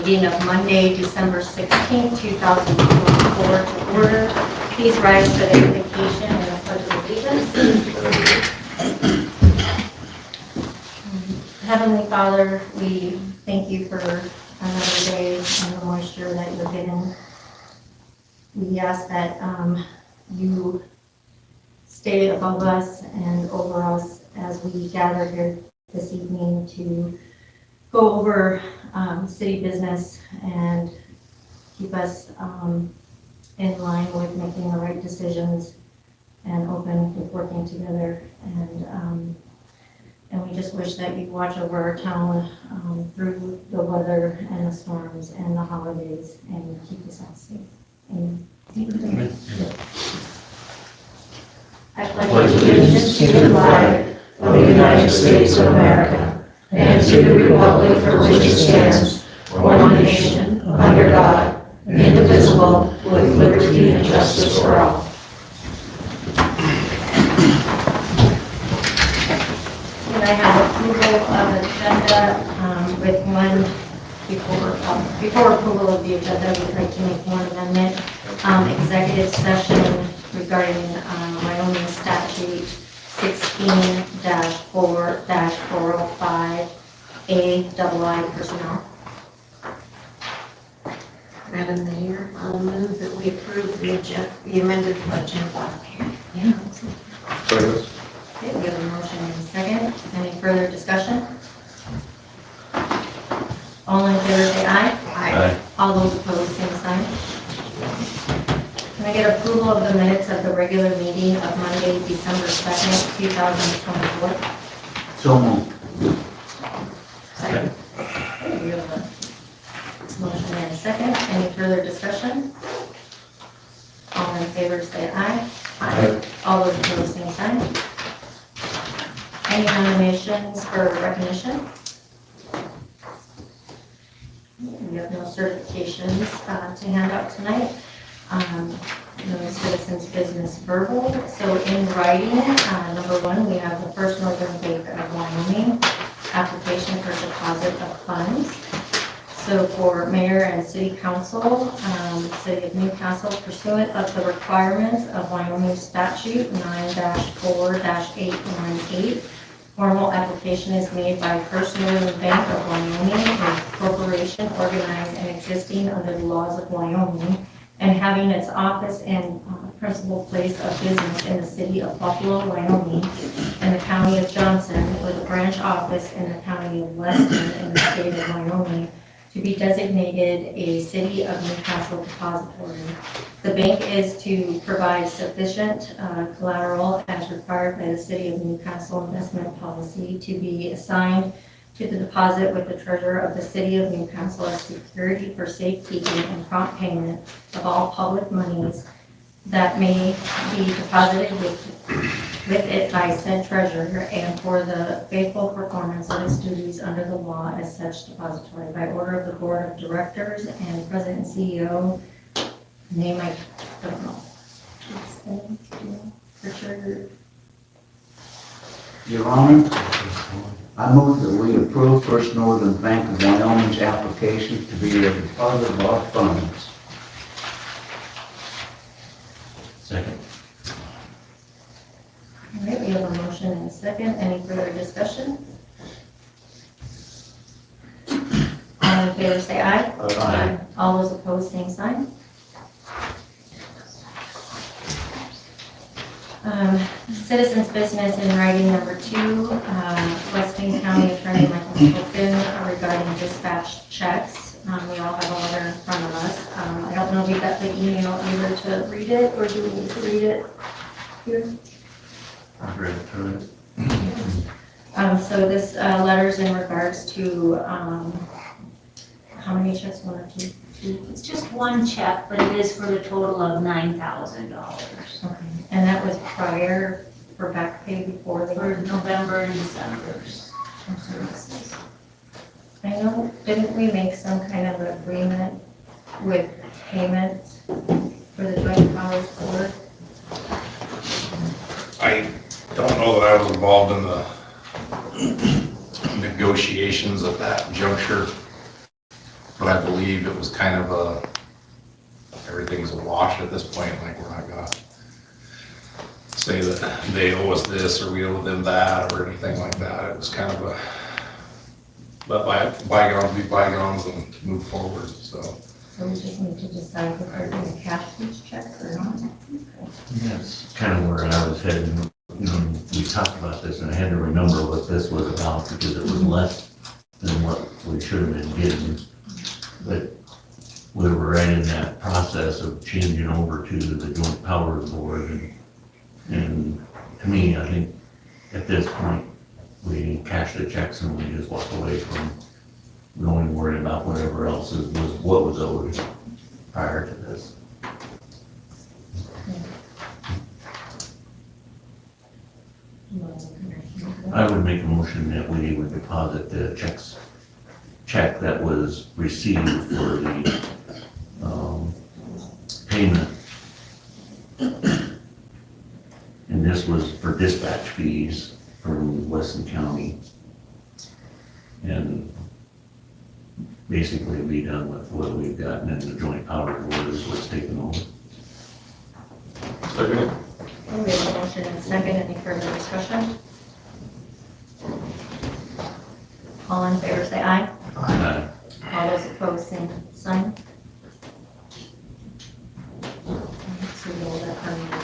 meeting of Monday, December 16, 2024 to order. Please rise for the invocation and the pledge of allegiance. Heavenly Father, we thank you for another day and the moisture that you're getting. We ask that you stay above us and over us as we gather here this evening to go over city business and keep us in line with making the right decisions and open with working together. And we just wish that you watch over our town through the weather and the storms and the holidays and keep us all safe. Amen. Amen. I pledge allegiance to the flag of the United States of America and to the republic for which it stands, one nation, under God, indivisible, with liberty and justice for all. And I have approval of agenda with one, before approval of the agenda, we'd like to make one amendment. Executive session regarding Wyoming statute 16-4-405 AII personnel. Madam Mayor, I'll move that we approve the amended agenda. Yeah. Second. Okay, we have a motion and a second. Any further discussion? All in favor say aye. Aye. All those opposed, same sign. Can I get approval of the minutes of the regular meeting of Monday, December 2nd, 2024? So moved. Second. Okay, we have a motion and a second. Any further discussion? All in favor say aye. Aye. All those opposed, same sign. Any nominations for recognition? We have no certifications to hand out tonight. No citizens business verbal. So in writing, number one, we have the First Northern Bank of Wyoming application for deposit of funds. So for mayor and city council, city of Newcastle, pursuant of the requirements of Wyoming statute 9-4-818, formal application is made by First Northern Bank of Wyoming, a corporation organized and existing under the laws of Wyoming, and having its office and principal place of business in the city of Buffalo, Wyoming, and the county of Johnson, with a branch office in the county of Weston in the state of Wyoming, to be designated a city of Newcastle depository. The bank is to provide sufficient collateral as required by the city of Newcastle investment policy to be assigned to the deposit with the treasurer of the city of Newcastle as security for safekeeping and prompt payment of all public monies that may be deposited with it by said treasurer, and for the faithful performance of its duties under the law as such depository, by order of the board of directors and president and CEO. Name I don't know. Richard. Your Honor, I move that we approve First Northern Bank of Wyoming's application to be a deposit of our funds. Second. All right, we have a motion and a second. Any further discussion? All in favor say aye. Aye. All those opposed, same sign. Citizens business in writing number 2, Weston County Attorney Michael Spoken regarding dispatch checks. We all have a letter in front of us. I don't know if we got the email either to read it, or do we need to read it here? I've read it through it. So this letter is in regards to how many checks? 1 or 2? It's just one check, but it is for the total of $9,000 Okay. And that was prior for back pay before they for November and December's services. I know, didn't we make some kind of agreement with payment for the joint powers board? I don't know that I was involved in the negotiations at that juncture. But I believe it was kind of everything's a wash at this point, like we're not gonna say that they owe us this or we owe them that or anything like that. It was kind of let bygones be bygones and move forward, so. So we just need to decide if we're going to cash these checks or not. That's kind of where I was heading. We talked about this and I had to remember what this was about because it was less than what we should have been getting. But we were right in that process of changing over to the Joint Powers Board. And to me, I think at this point, we cash the checks and we just walk away from going worried about whatever else was what was owed prior to this. I would make a motion that we would deposit the check that was received for the payment. And this was for dispatch fees from Weston County. And basically be done with what we've gotten in the Joint Powers Board is what's taken over. Second. We have a motion and a second. Any further discussion? All in favor, say aye. All those opposed, same sign. So we'll let her-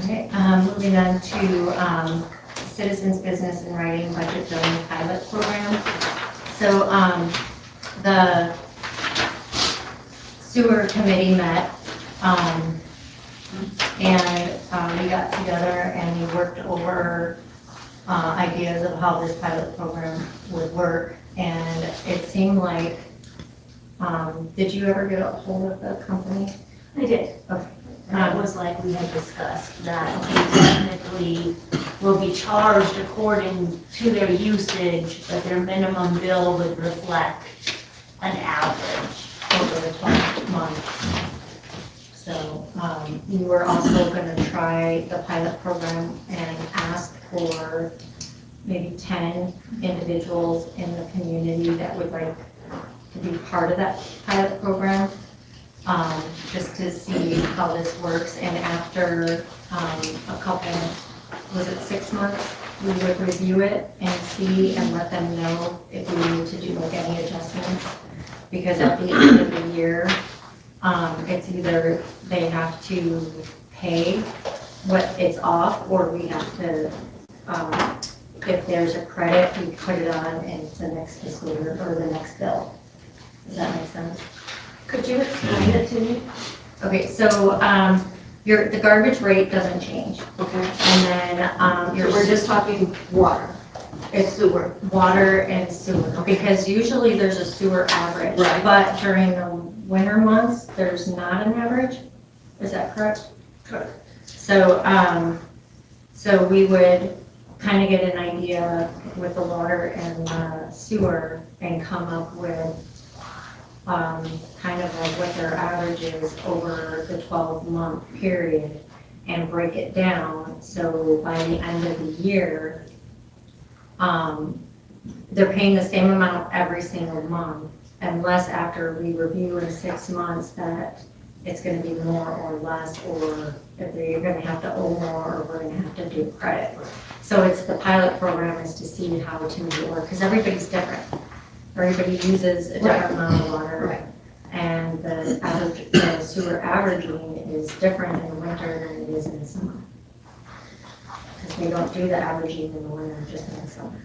Okay, moving on to citizens' business and writing budget billing pilot program. So the sewer committee met and we got together and we worked over ideas of how this pilot program would work. And it seemed like, did you ever get a hold of the company? I did. Okay. And it was like we had discussed, that they technically will be charged according to their usage, but their minimum bill would reflect an average. Over the 12 months. So we were also going to try the pilot program and ask for maybe 10 individuals in the community that would like to be part of that pilot program, just to see how this works. And after a couple, was it 6 months, we would review it and see and let them know if we need to do like any adjustments. Because at the end of the year, it's either they have to pay what it's off, or we have to, if there's a credit, we put it on into the next fiscal year or the next bill. Does that make sense? Could you explain it to me? Okay, so the garbage rate doesn't change. Okay. And then So we're just talking water, it's sewer. water and sewer, because usually there's a sewer average. Right. But during the winter months, there's not an average. Is that correct? Correct. So, so we would kind of get an idea with the water and the sewer and come up with kind of like what their average is over the 12-month period and break it down. So by the end of the year, they're paying the same amount every single month, unless after we review in 6 months that it's going to be more or less, or if you're going to have to owe more, or we're going to have to do credit. So it's the pilot program is to see how to make it work, because everybody's different. Everybody uses a different amount of water. Right. And the sewer averaging is different in the winter than it is in the summer. Because we don't do the averaging in the winter, just in the summer.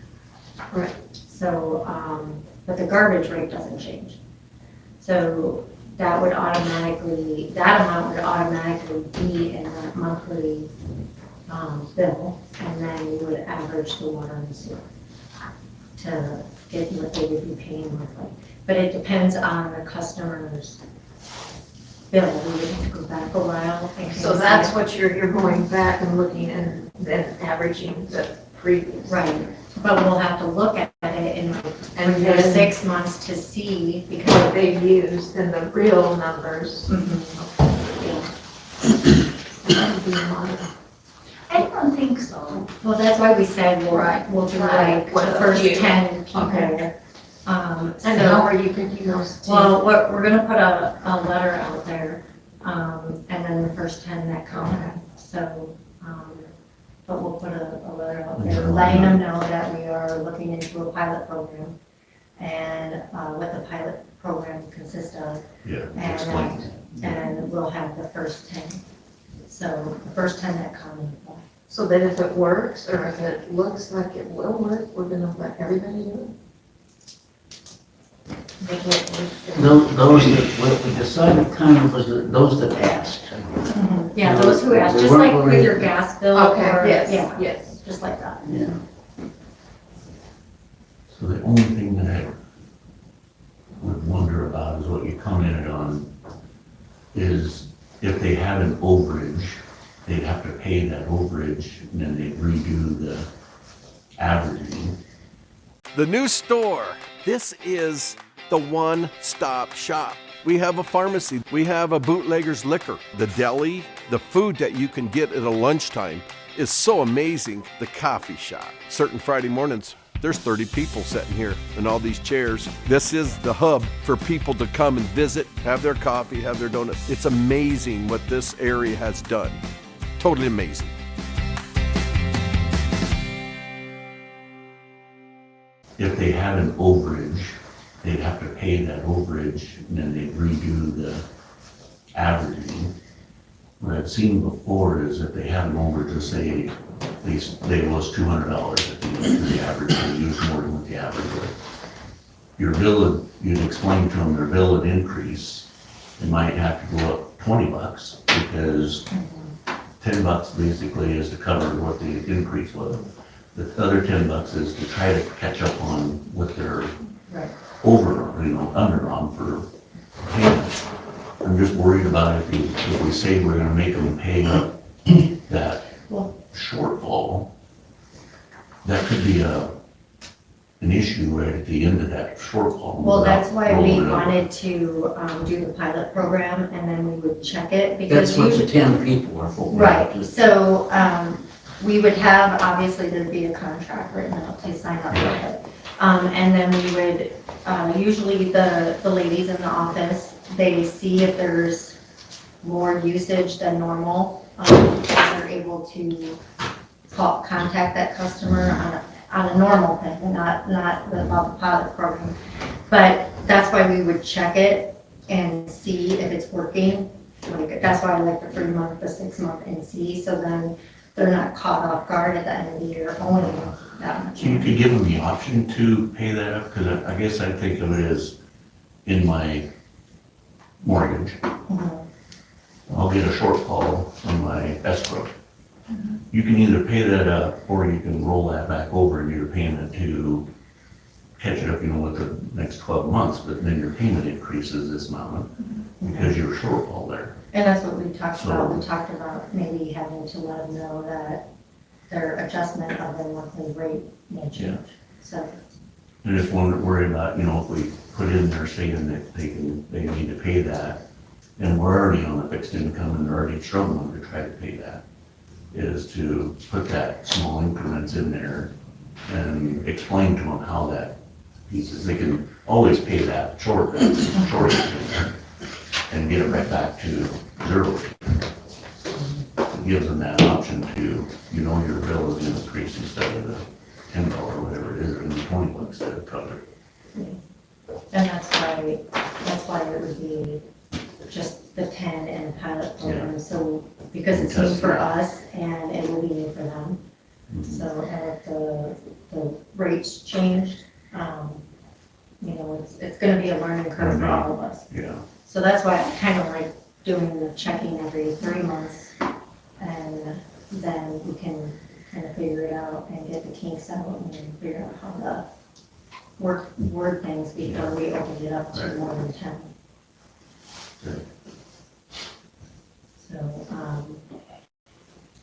Right. So, but the garbage rate doesn't change. So that would automatically, that amount would automatically be in that monthly bill, and then you would average the water and sewer to get what they would be paying monthly. But it depends on the customer's bill. We would have to go back a while. And So that's what you're going back and looking and then averaging the previous. Right, but we'll have to look at it in And for then 6 months to see, what because. they've used and the real numbers. That would be a lot of- I don't think so. Well, that's why we said we'll do Right. like What, the a first few? 10 people. Okay. And So, how are you thinking those two? well, we're gonna put a letter out there, and then the first 10 that come, so, but we'll put a letter out there, letting them know that we are looking into a pilot program, and, what the pilot program consists of, Yeah, and, explain. and we'll have the first 10. So, the first 10 that come, So that if it works, or if it looks like it will work, we're gonna let everybody do they get, Those that, what we decided kind of was that those that asked. yeah, those who ask, They just weren't like with really- your gas bill, it. or, Yes, yeah, yes. just like that. Yeah. So the only thing that I would wonder about is what you commented on, is if they had an overage, they'd have to pay that overage, and then they'd redo the averaging. The new store. This is the one-stop shop. We have a pharmacy. We have a bootlegger's liquor. The deli, the food that you can get at a lunchtime is so amazing. The coffee shop. Certain Friday mornings, there's 30 people sitting here in all these chairs. This is the hub for people to come and visit, have their coffee, have their donuts. It's amazing what this area has done. Totally amazing. If they had an overage, they'd have to pay that overage, and then they'd redo the averaging. What I've seen before is if they had an overage, let's say they lost $200 at the end of the average, they used more than what the average was. Your bill, you'd explain to them their bill would increase, it might have to go up $20 because $10 basically is to cover what the increase was. The other $10 is to try to catch up on what they're Right. under on for payment. I'm just worried about if we say we're gonna make them pay up that Well- shortfall, that could be an issue right at the end of that shortfall. Well, that's why we Rolling it over. wanted to do the pilot program, and then we would check it, because That's what the usually, 10 people are for. right, so, we would have, obviously, there'd be a contract written out to sign up with it. And then we would, usually the ladies in the office, they see if there's more usage than normal. And they're able to contact that customer on a normal thing, not about the pilot program. But that's why we would check it and see if it's working. Like, that's why I like the 3-month, the 6-month, and see, so then they're not caught off guard at the end of the year owing that much. So you could give them the option to pay that up, because I guess I think of it as in my mortgage, Mhm. I'll get a shortfall on my escrow. You can either pay that up, or you can roll that back over and your payment to catch it up, with the next 12 months, but then your payment increases this amount because you're shortfall there. And that's what we talked about. So- We talked about maybe having to let them know that their adjustment of their monthly rate may change. So, I just worry about, if we put in there saying that they need to pay that, and we're already on a fixed income and they're already struggling to try to pay that, is to put that small increments in there and explain to them how that piece is. They can always pay that short and get it right back to zero. It gives them that option to, your bill is increased instead of the $10 or whatever it is, or the $20 instead of covered. and that's why it would be just the 10 and the pilot program. So, because it's new for us and it will be new for them. So, and if the rates changed, it's gonna be a learning curve for all of us. Yeah. So that's why I kind of like doing the checking every 3 months, and then we can kind of figure it out and get the kinks out and figure out how to word things before we open it up to Right. more than 10. Good. So,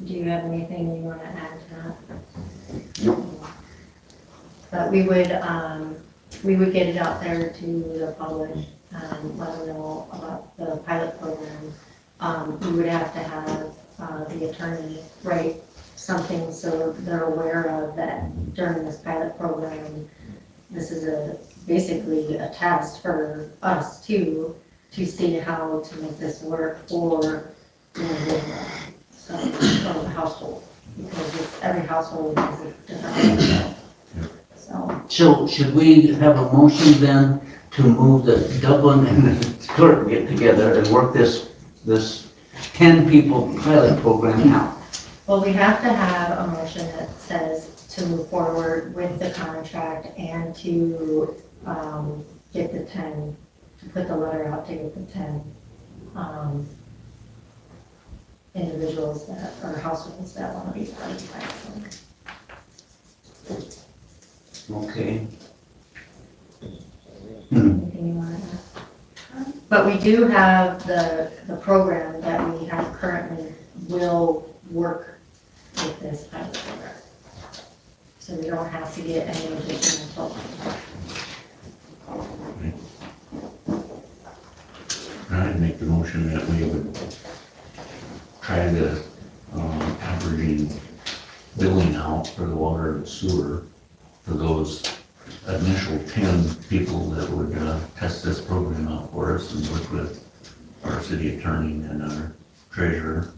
do you have anything you want to add to that? Nope. But we would get it out there to the public, let them know about the pilot program. We would have to have the attorney write something so they're aware of that during this pilot program, this is basically a test for us too, to see how to make this work for, you know, so, for the household. Because every household is a different, so. Should we have a motion then to move the Dublin and the clerk get together and work this 10 people pilot program out? Well, we have to have a motion that says to move forward with the contract and to get the 10, to put the letter out to get the 10 individuals that, or households that want to be part of the pilot. Okay. Anything you want to add? But we do have the program that we have currently will work with this pilot program. So we don't have to get any additional funding. I'd make the motion that we would try to, averaging billing out for the water and sewer for those initial 10 people that would, test this program out for us and work with our city attorney and our treasurer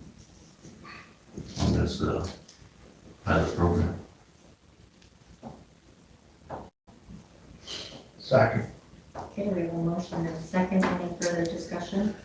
on this, pilot program. Second. Okay, we have a motion and a second. Any further discussion?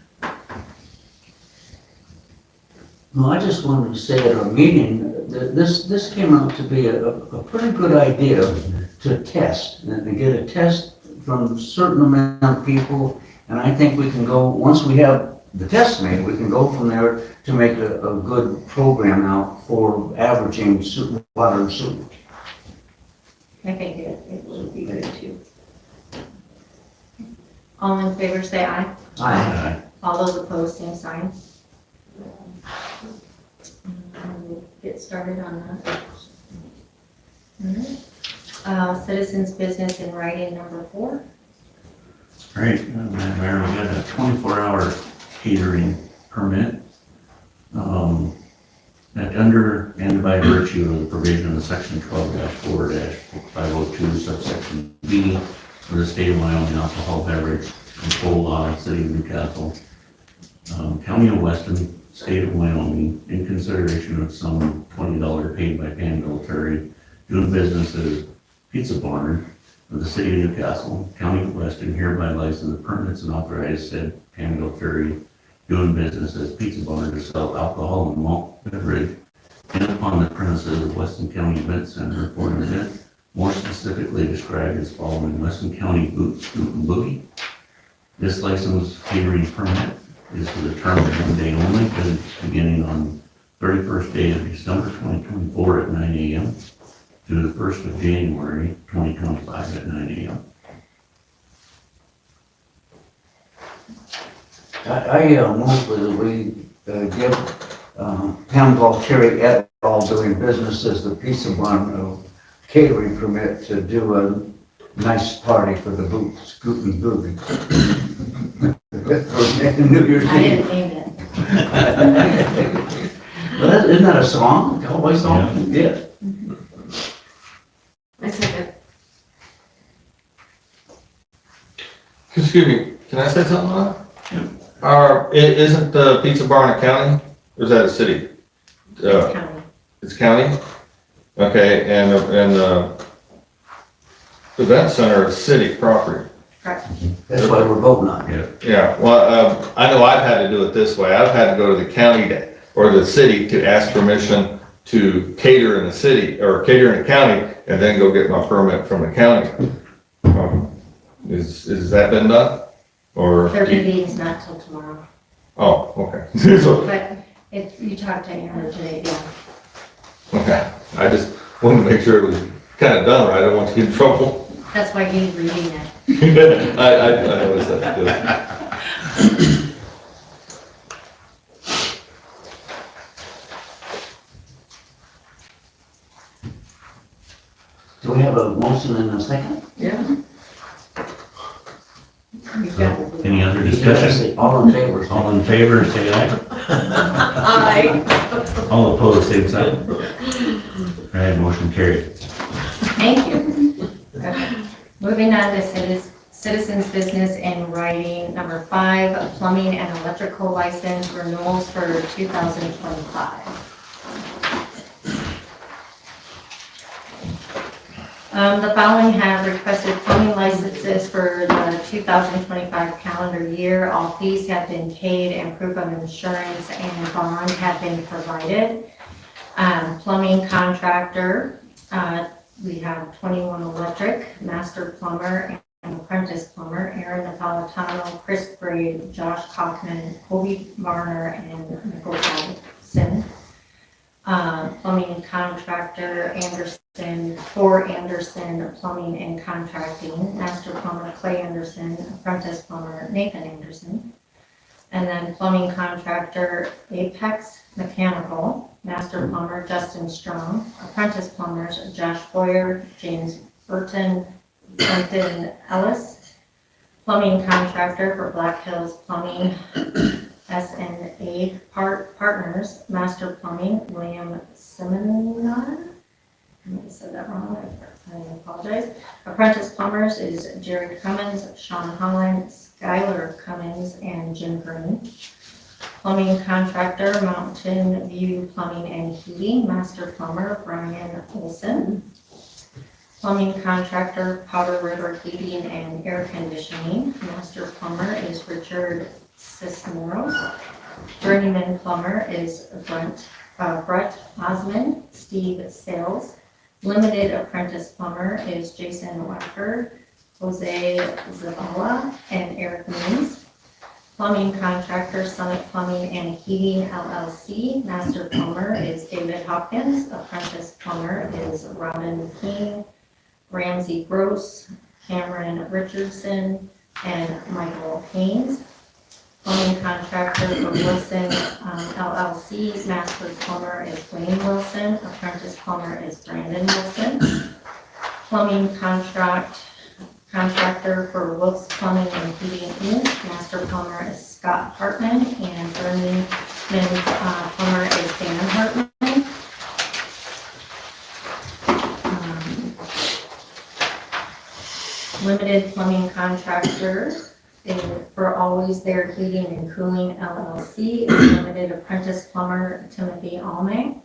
Well, I just wanted to say at our meeting, that this came out to be a pretty good idea to test, and to get a test from a certain amount of people, and I think we can go, once we have the test made, we can go from there to make a good program out for averaging water and sewer. I think it would be good too. All in favor, say aye. Aye. All those opposed, same sign. We'll get started on that. Citizens' business in writing number 4. Right, Madam Mayor, we got a 24-hour catering permit. That under and by virtue of the provision of section 12-4-502 subsection B of the state of Wyoming alcohol beverage control law, city of Newcastle, county of Weston, state of Wyoming, in consideration of some $20 paid by paramilitary doing business as Pizza Barn of the city of Newcastle, county of Weston, hereby license the permits and authorize said paramilitary doing business as Pizza Barn to sell alcohol and malt beverage in upon the premises of Weston County Event Center for an event more specifically described as following Weston County Boot Scoot and Boogie. This license catering permit is for the term of 1 day only, beginning on 31st day of December 2024 at 9 a.m. through the 1st of January 2025 at 9 a.m. I move that we give Pam Valtieri et al. Doing business as the Pizza Barn catering permit to do a nice party for the Boot Scoot and Boogie. For New Year's I Eve. didn't name it. Well, isn't that a song? Cowboy song? Yeah. I second. Excuse me, can I say something on that? Isn't the Pizza Barn a county, or is that a city? It's county. It's county? Okay, and the event center is city property. Correct. That's why we're voting on it. Yeah, well, I know I've had to do it this way. I've had to go to the county or the city to ask permission to cater in the city, or cater in the county, and then go get my permit from the county. Is that been done? Or? Their meeting's not till tomorrow. Oh, okay. But if you talk to Amber today, yeah. Okay, I just wanted to make sure it was kind of done right. I don't want to get in trouble. That's why he's reading it. I noticed that too. Do we have a motion in a second? Yeah. You've got it. Any other discussion? All in favor? All in favor, say aye. Aye. All opposed, same sign. All right, motion carried. Thank you. Okay. Moving on to citizens business in writing. Number 5, plumbing and electrical license renewals for 2025. The following have requested plumbing licenses for the 2025 calendar year. All fees have been paid and proof of insurance and bond have been provided. Plumbing contractor, we have 21 Electric, master plumber and apprentice plumber, Aaron Napolitano, Chris Braid, Josh Kaufman, Kobe Varner, and Nicole Johnson. Plumbing contractor Anderson, Thor Anderson, plumbing and contracting, master plumber Clay Anderson, apprentice plumber Nathan Anderson. And then plumbing contractor Apex Mechanical, master plumber Justin Strong, apprentice plumbers Josh Boyer, James Burton, Brenton Ellis. Plumbing contractor for Black Hills Plumbing, SNA Partners, master plumbing William Seminar. I said that wrong, I apologize. Apprentice plumbers is Jared Cummins, Sean Holland, Skylar Cummins, and Jim Green. Plumbing contractor, Mountain View Plumbing and Heating, master plumber Brian Olson. Plumbing contractor, Powder River Heating and Air Conditioning, master plumber is Richard Cisneros. Journeyman plumber is Brett Osmond, Steve Sales. Limited apprentice plumber is Jason Wacker, Jose Zavala, and Eric Means. Plumbing contractor, Summit Plumbing and Heating LLC. Master plumber is David Hopkins. Apprentice plumber is Robin King, Ramsey Gross, Cameron Richardson, and Michael Haynes. Plumbing contractor for Wilson LLC. Master plumber is Wayne Wilson. Apprentice plumber is Brandon Wilson. Plumbing contractor for Wilkes Plumbing and Heating Inc. Master plumber is Scott Hartman, and journeyman plumber is Dan Hartman. Limited plumbing contractor for Always There Heating and Cooling LLC is limited apprentice plumber Timothy Almay.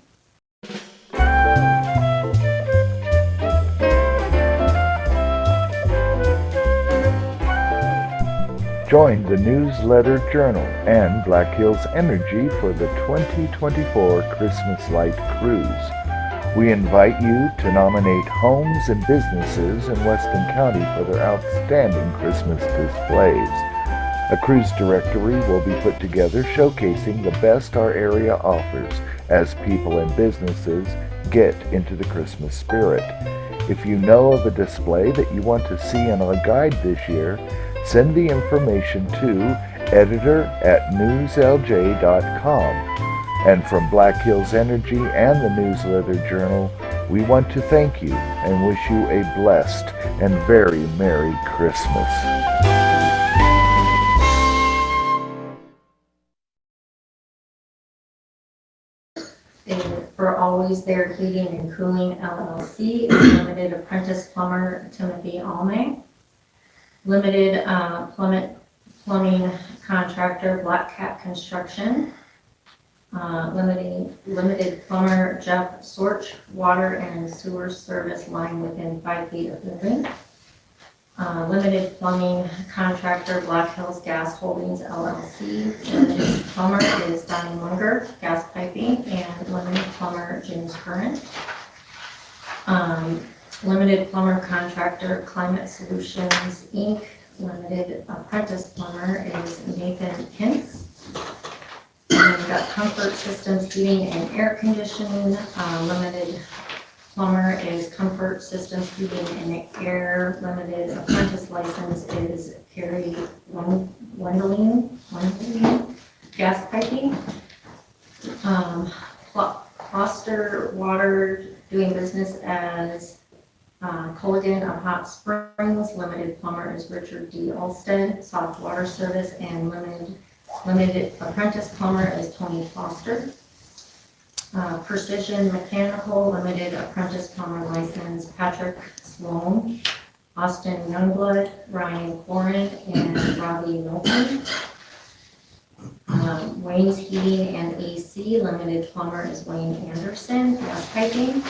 Join the Newsletter Journal and Black Hills Energy for the 2024 Christmas Light Cruise. We invite you to nominate homes and businesses in Weston County for their outstanding Christmas displays. A cruise directory will be put together showcasing the best our area offers as people and businesses get into the Christmas spirit. If you know of a display that you want to see in our guide this year, send the information to editor@newslj.com. And from Black Hills Energy and the Newsletter Journal, we want to thank you and wish you a blessed and very Merry Christmas. For Always There Heating and Cooling LLC is limited apprentice plumber Timothy Almay. Limited plumbing contractor Black Cat Construction. Limited plumber Jeff Sorch, water and sewer service line within 5 feet of building. Limited plumbing contractor Black Hills Gas Holdings LLC. Limited plumber is Donnie Munger, gas piping, and limited plumber James Current. Limited plumber contractor Climate Solutions Inc. Limited apprentice plumber is Nathan Kintz. And we've got Comfort Systems Heating and Air Conditioning. Limited plumber is Comfort Systems Heating and Air. Limited apprentice license is Carrie Wendeling, gas piping. Foster Water doing business as Culligan of Hot Springs. Limited plumber is Richard D. Olsted. Soft Water Service and limited apprentice plumber is Tony Foster. Precision Mechanical, limited apprentice plumber license Patrick Sloan. Austin Youngblood, Ryan Warren, and Robbie Milton. Wayne's Heating and AC, limited plumber is Wayne Anderson, gas piping.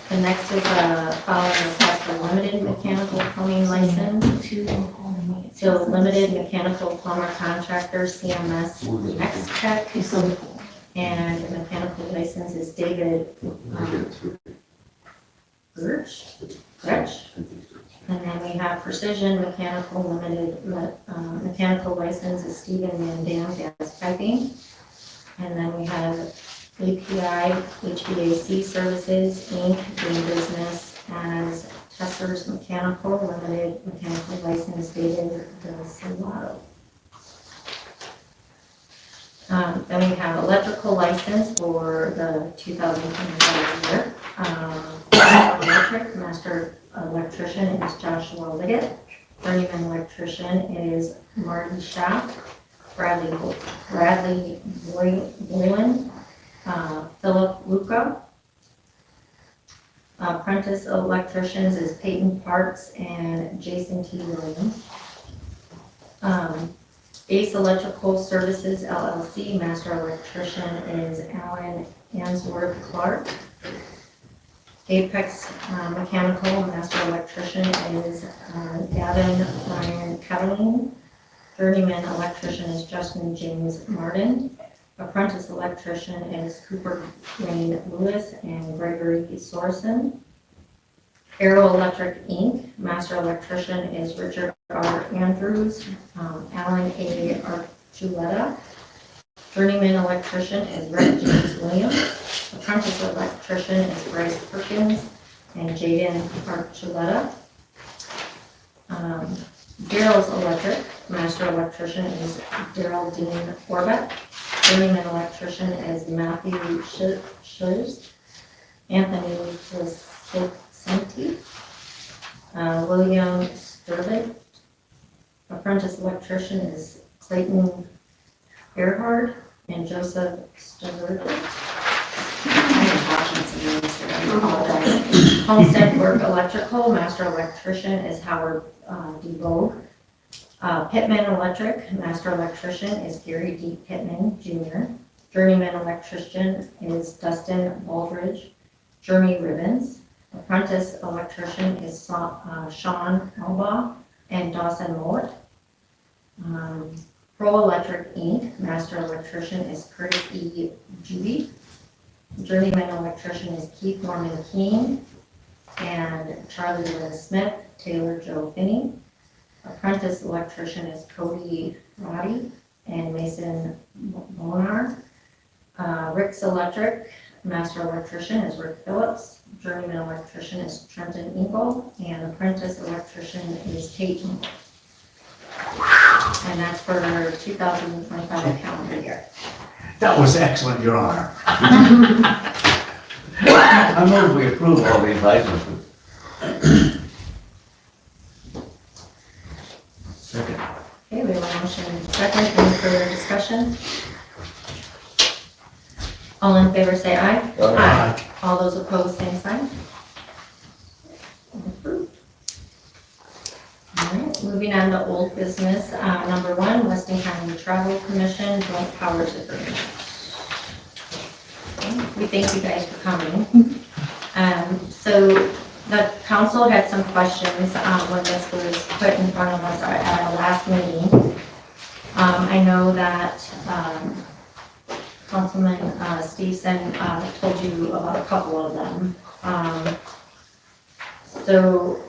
The next is a following request for limited mechanical plumbing license. So limited mechanical plumber contractor, CMS Next Tech. And the mechanical license is David Gretsch. And then we have Precision Mechanical Limited, mechanical license is Stephen Van Dam Gas Piping. And then we have API HVAC Services, Inc., doing business as Tesser's Mechanical Limited, mechanical license David Delcelato. Then we have electrical license for the 2025 year. Electric, master electrician is Joshua Liggett. Journeyman electrician is Marty Schaff. Bradley Boylan. Philip Luca. Apprentice electricians is Peyton Parks and Jason T. Williams. Ace Electrical Services LLC, master electrician is Alan Answorth Clark. Apex Mechanical, master electrician is Gavin Ryan Cataline. Journeyman electrician is Justin James Martin. Apprentice electrician is Cooper Wayne Lewis and Gregory Sorson. Aero Electric Inc., master electrician is Richard R. Andrews, Alan A. Archuleta. Journeyman electrician is Rick James Williams. Apprentice electrician is Bryce Perkins and Jaden Archuleta. Daryl's Electric, master electrician is Daryl Dean Corbett. Journeyman electrician is Matthew Schultz. Anthony Vicente. William Sturbitt. Apprentice electrician is Clayton Earhart and Joseph Sturbitt. Homestead Work Electrical, master electrician is Howard DeVoe. Pittman Electric, master electrician is Gary D. Pittman Jr. Journeyman electrician is Dustin Baldridge. Jeremy Ribbons. Apprentice electrician is Sean Alba and Dawson Mollett. Pro Electric Inc., master electrician is Curtis E. Judy. Journeyman electrician is Keith Norman King and Charlie Lynn Smith, Taylor Joe Finney. Apprentice electrician is Cody Roddy and Mason Bonar. Rick's Electric, master electrician is Rick Phillips. Journeyman electrician is Trenton Ingle, and apprentice electrician is Tate Ingle. And that's for 2025 calendar year. That was excellent, Your Honor. I move we approve all these licenses. Second. Okay, we have a motion and a second. Any further discussion? All in favor say aye. Aye. All those opposed, same sign. Approved. All right, moving on to old business. Number 1, Weston County Travel Commission Joint Powers Agreement. Okay, we thank you guys for coming. So the council had some questions when this was put in front of us at our last meeting. I know that Councilman Stevenson told you about a couple of them. So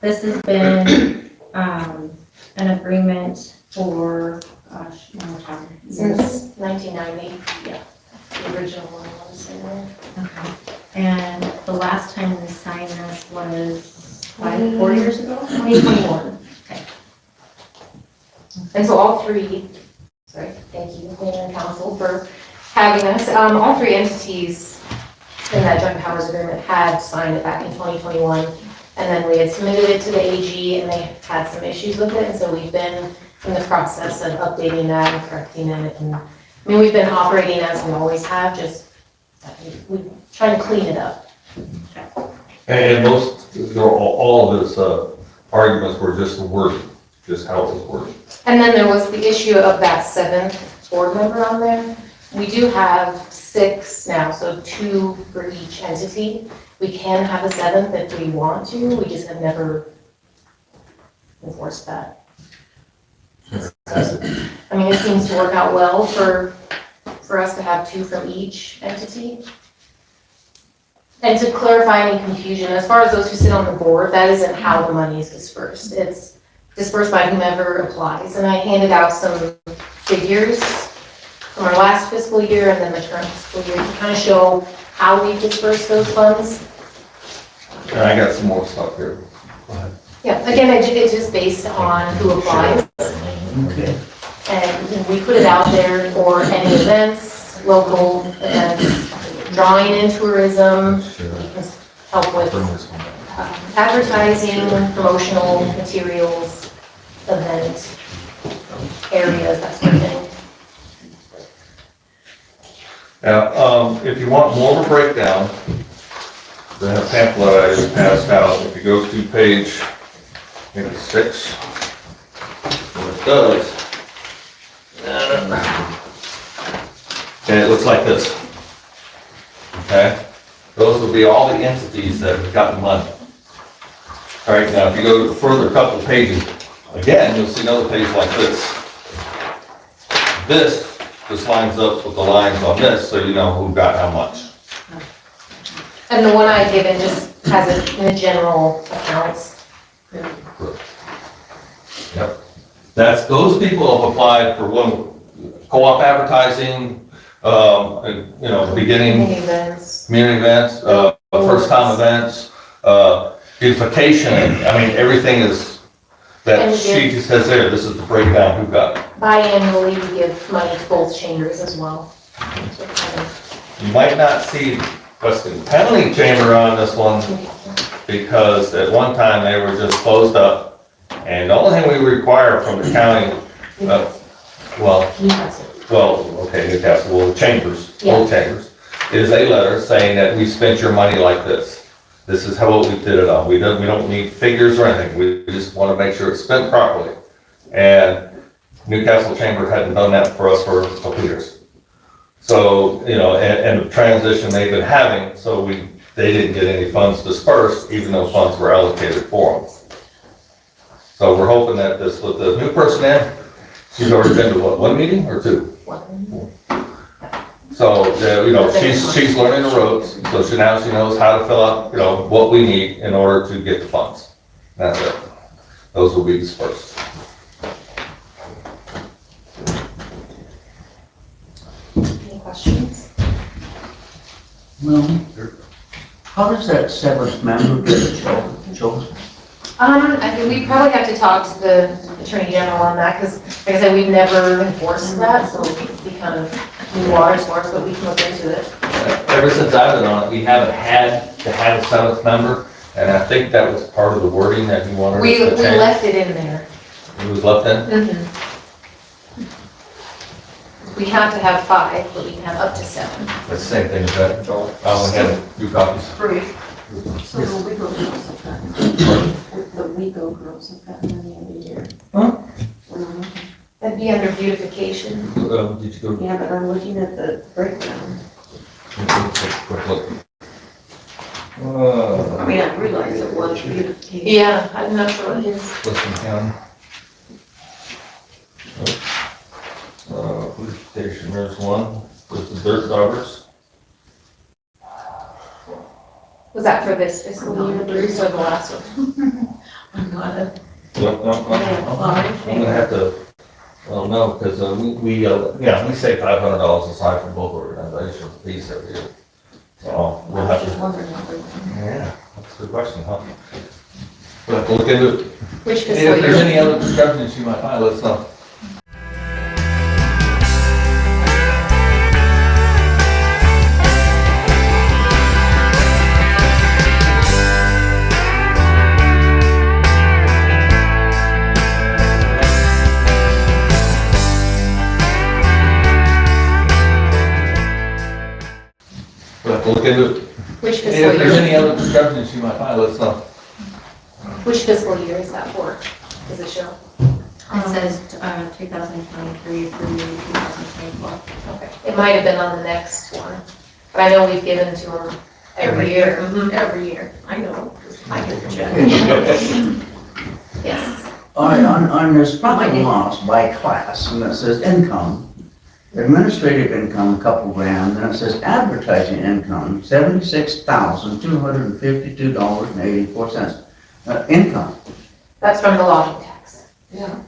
this has been an agreement for, gosh, a long time. Since 1990, yeah, the original one was in there. Okay. And the last time we signed this was 4 years ago? 2021. Okay. And so all three, sorry, thank you, Mayor and Council, for having us. All three entities in that joint powers agreement had signed it back in 2021. And then we had submitted it to the AG and they had some issues with it. And so we've been in the process of updating that and correcting it. And I mean, we've been operating as we always have, just We try to clean it up. And all of his arguments were just the word, just how it was worded. And then there was the issue of that 7th board member on there. We do have 6 now, so 2 for each entity. We can have a 7th if we want to, we just have never enforced that. I mean, it seems to work out well for us to have 2 from each entity. And to clarify any confusion, as far as those who sit on the board, that isn't how the money is dispersed. It's dispersed by whomever applies. And I handed out some figures from our last fiscal year and then the current fiscal year to kind of show how we disperse those funds. And I got some more stuff here. Go ahead. Yeah, again, it's just based on who applies. Okay. And we put it out there for any events, local events, drawing in tourism, we can help with advertising, promotional materials, event areas, that sort of thing. Now, if you want more of a breakdown, the pamphlet I just passed out, if you go to page, maybe 6, what it does, and it looks like this. Okay? Those will be all the entities that have gotten money. All right, now if you go to the further couple pages, again, you'll see another page like this. This just lines up with the lines on this, so you know who got how much. And the one I given just has it in the general accounts. Yep. Those people have applied for one, co-op advertising, beginning, Community events. community events, first-time events, beautification, I mean, everything is, that And she just says there, this is the breakdown who got it. Biannually, we give money to both chambers as well. You might not see Weston County Chamber on this one, because at one time they were just closed up, and the only thing we require from the county, Newcastle, well, the chambers, both chambers, is a letter saying that we spent your money like this. This is how we did it on. We don't need figures or anything. We just want to make sure it's spent properly. And Newcastle Chamber hadn't done that for us for a couple years. So, and the transition they've been having, so they didn't get any funds dispersed, even though funds were allocated for them. So we're hoping that with the new person in, she's already been to what, 1 meeting or 2? So, she's learning the ropes, so now she knows how to fill out, what we need in order to get the funds. That's it. Those will be dispersed. Any questions? Well, how does that 7th member get chosen? I think we probably have to talk to the Attorney General on that, because like I said, we've never enforced that, so it'd be kind of new waters for us, but we can look into it. Ever since I've been on it, we haven't had to have a 7th member, and I think that was part of the wording that you wanted us We to change. left it in there. It was left in? We have to have 5, but we can have up to 7. That's the same thing as that, Joel. I only had a few copies. So the WIGO girls have gotten, the WIGO girls have gotten money every year. Huh? That'd be under beautification. Did you go? Yeah, but I'm looking at the breakdown. Quick look. I mean, I realize it was beautification. Yeah, I'm not sure what it is. Weston County. Police station, there's one, there's the dirt doggers. Was that for this fiscal year, Bruce, or the last one? I'm gonna, I'm gonna have to, well, no, because we save $500 aside from both organizations a piece every year. So we'll I have was just to, wondering how they. yeah, that's a good question, huh? We'll have to look into it. Which If fiscal there's any year? other discrepancies you might find, let us know. look into it. Which If fiscal there's any year? other discrepancies you might find, let us know. Which fiscal year is that for? Does it show? It says 2023 through 2024. Okay. It might have been on the next one, but I know we've given to them every year. Every year. I know. I get the check. Yes. All right, on this profit and loss by class, and it says income, administrative income, a couple grand, then it says advertising income, $76,252.84. Income, That's from the lodging tax.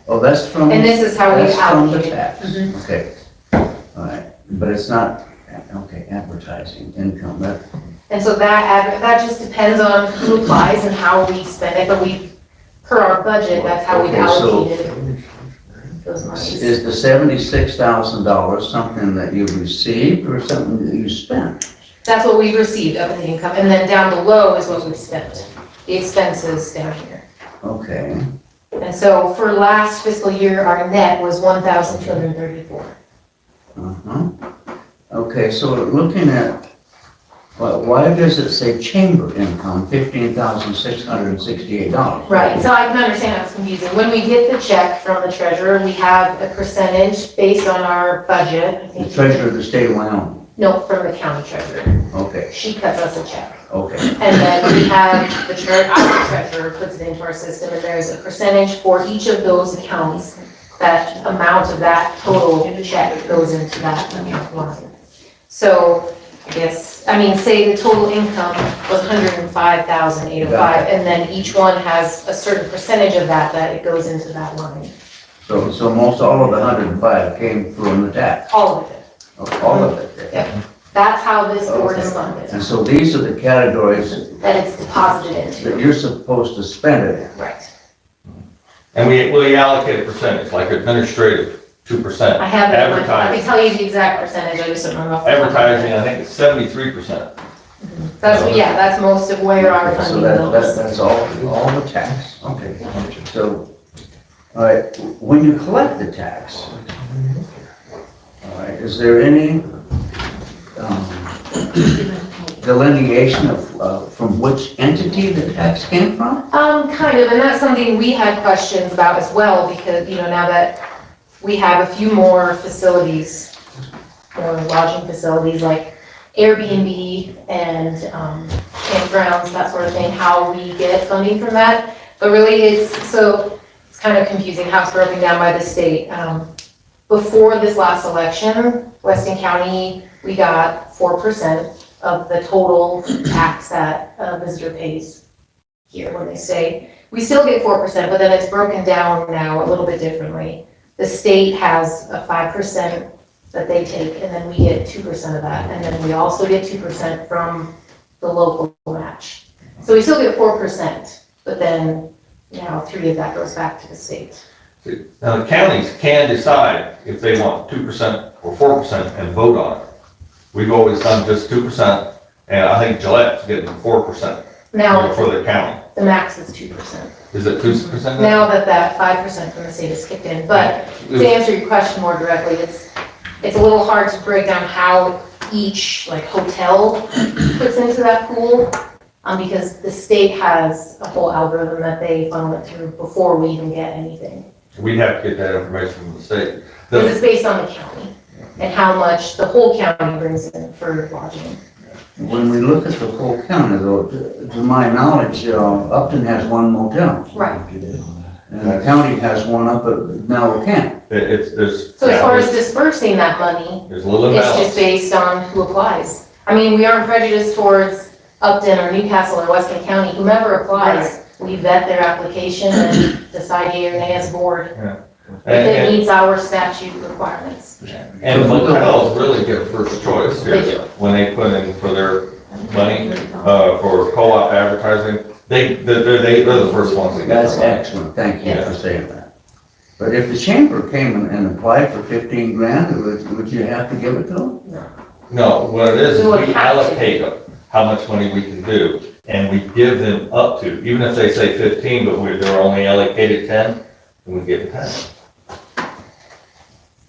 oh, that's from. And this is how we That's from the allocate it. tax, Mhm. okay. All right, but it's not, okay, advertising income, that, And so that just depends on who applies and how we spend it, but per our budget, that's how we've Okay, so- allocated those monies. is the $76,000 something that you received or something that you spent? That's what we've received of the income, and then down below is what we've spent, the expenses down here. Okay, And so for last fiscal year, our net was 1,234. okay, so looking at, well, why does it say chamber income, $15,668? Right, so I can understand how it's confusing. When we get the check from the treasurer, we have a percentage based on our budget. I The think- treasurer of the state of Wyoming, No, from the county treasurer. okay, She cuts us a check. okay, And then we have our treasurer puts it into our system, and there's a percentage for each of those accounts. That amount of that total check goes into that account line. So, say the total income was 105,805, and then each one has a certain percentage of that it goes into that line. so most all of the 105 came from the tax, All of it. all of it? Yep. That's how this board is funded, And so these are the categories that it's deposited into. that you're supposed to spend it in. Right. And we allocate a percentage, like administrative, 2%. I have it in my, I can Advertising, tell you the exact percentage, I just don't remember. off the top of my advertising, head. I think it's 73%. That's most of where our So funding that's goes. that's all the tax, okay. So, all right, when you collect the tax, all right, is there any delineation of from which entity the tax came from? Kind of, and that's something we had questions about as well, because, now that we have a few more facilities, more lodging facilities, like Airbnb and campgrounds, that sort of thing, how we get funding from that. But really, it's kind of confusing how it's broken down by the state. Before this last election, Weston County, we got 4% of the total tax that a visitor pays here when they stay. We still get 4%, but then it's broken down now a little bit differently. The state has a 5% that they take, and then we get 2% of that, and then we also get 2% from the local match. So we still get 4%, but then now 3 of that goes back to the state. Now, the counties can decide if they want 2% or 4% and vote on it. We've always done just 2%, and I think Gillette's getting 4% Now, for the county. the max is 2%. Is it 2% Now that 5% from the state is kicked in, but to answer your question more directly, it's a little hard to break down how each hotel puts into that pool, because the state has a whole algorithm that they funnel it through before we even get anything. We'd have to get that information from the state. Because it's based on the county and how much the whole county brings in for lodging. When we look at the whole county, though, to my knowledge, Upton has one motel, Right. and the county has one up at Newcastle Camp. There's. So as far as dispersing that money, There's a little it's just imbalance. based on who applies. We aren't prejudiced towards Upton or Newcastle or Weston County, whomever applies, we vet their application and decide yea or nay as a board. If it And, meets our statute requirements. and motels really get first choice They here. do. When they put in for their money, for co-op advertising, they're the first ones that get That's the money. excellent, thank you Yeah. for saying that. But if the chamber came and applied for 15 grand, would you have to give it to them? No, what it is We would we have to. allocate how much money we can do, and we give them up to, even if they say 15, but they're only allocated 10, then we give them 10.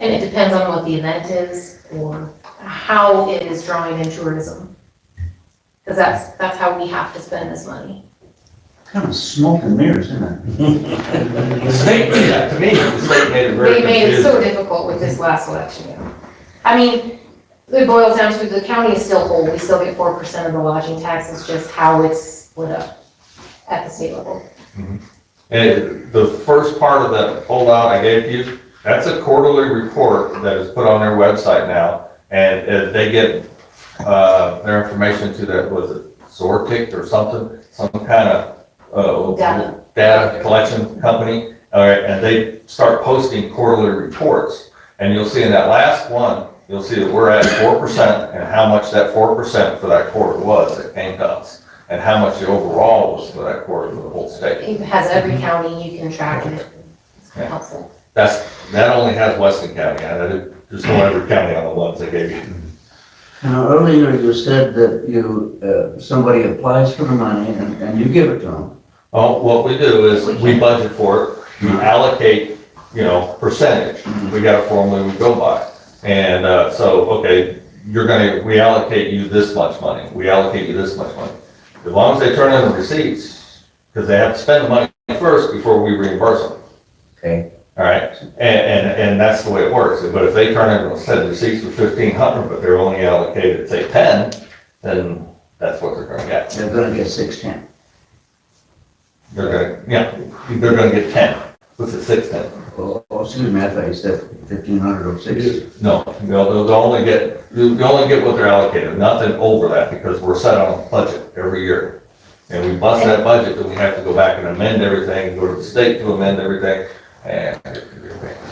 And it depends on what the event is or how it is drawing in tourism. Because that's how we have to spend this money. Kind of smoke and mirrors, isn't it? The state did that to me, the state made it very They made it confusing. so difficult with this last election year. I mean, it boils down to the county is still whole, we still get 4% of the lodging tax, it's just how it's split up at the state level. And the first part of that foldout I gave you, that's a quarterly report that is put on their website now. And they get their information to that, was it Zortic or something? Some kind of data collection company. All right, and they start posting quarterly reports. And you'll see in that last one, you'll see that we're at 4% and how much that 4% for that quarter was that came to us. And how much the overall was for that quarter for the whole state. It has every county, you can track it. It's very helpful. That only has Weston County, there's no every county on the ones they gave you. Now, earlier you said that you, somebody applies for the money and you give it to them. Well, what we do is we budget for it, we allocate, percentage. We got a formula we go by. And, okay, we allocate you this much money, we allocate you this much money. As long as they turn in the receipts, because they have to spend the money first before we reimburse them. Okay. All right, and that's the way it works. But if they turn in, said receipts for 1,500, but they're only allocated, say 10, then that's what they're gonna get. They're gonna get 610. They're gonna get 10. What's it, 610? Oh, excuse me, I thought you said 1,500 or 6. No, they'll only get, you only get what they're allocated, nothing over that, because we're set on a budget every year. And we bust that budget, then we have to go back and amend everything, go to the state to amend everything, and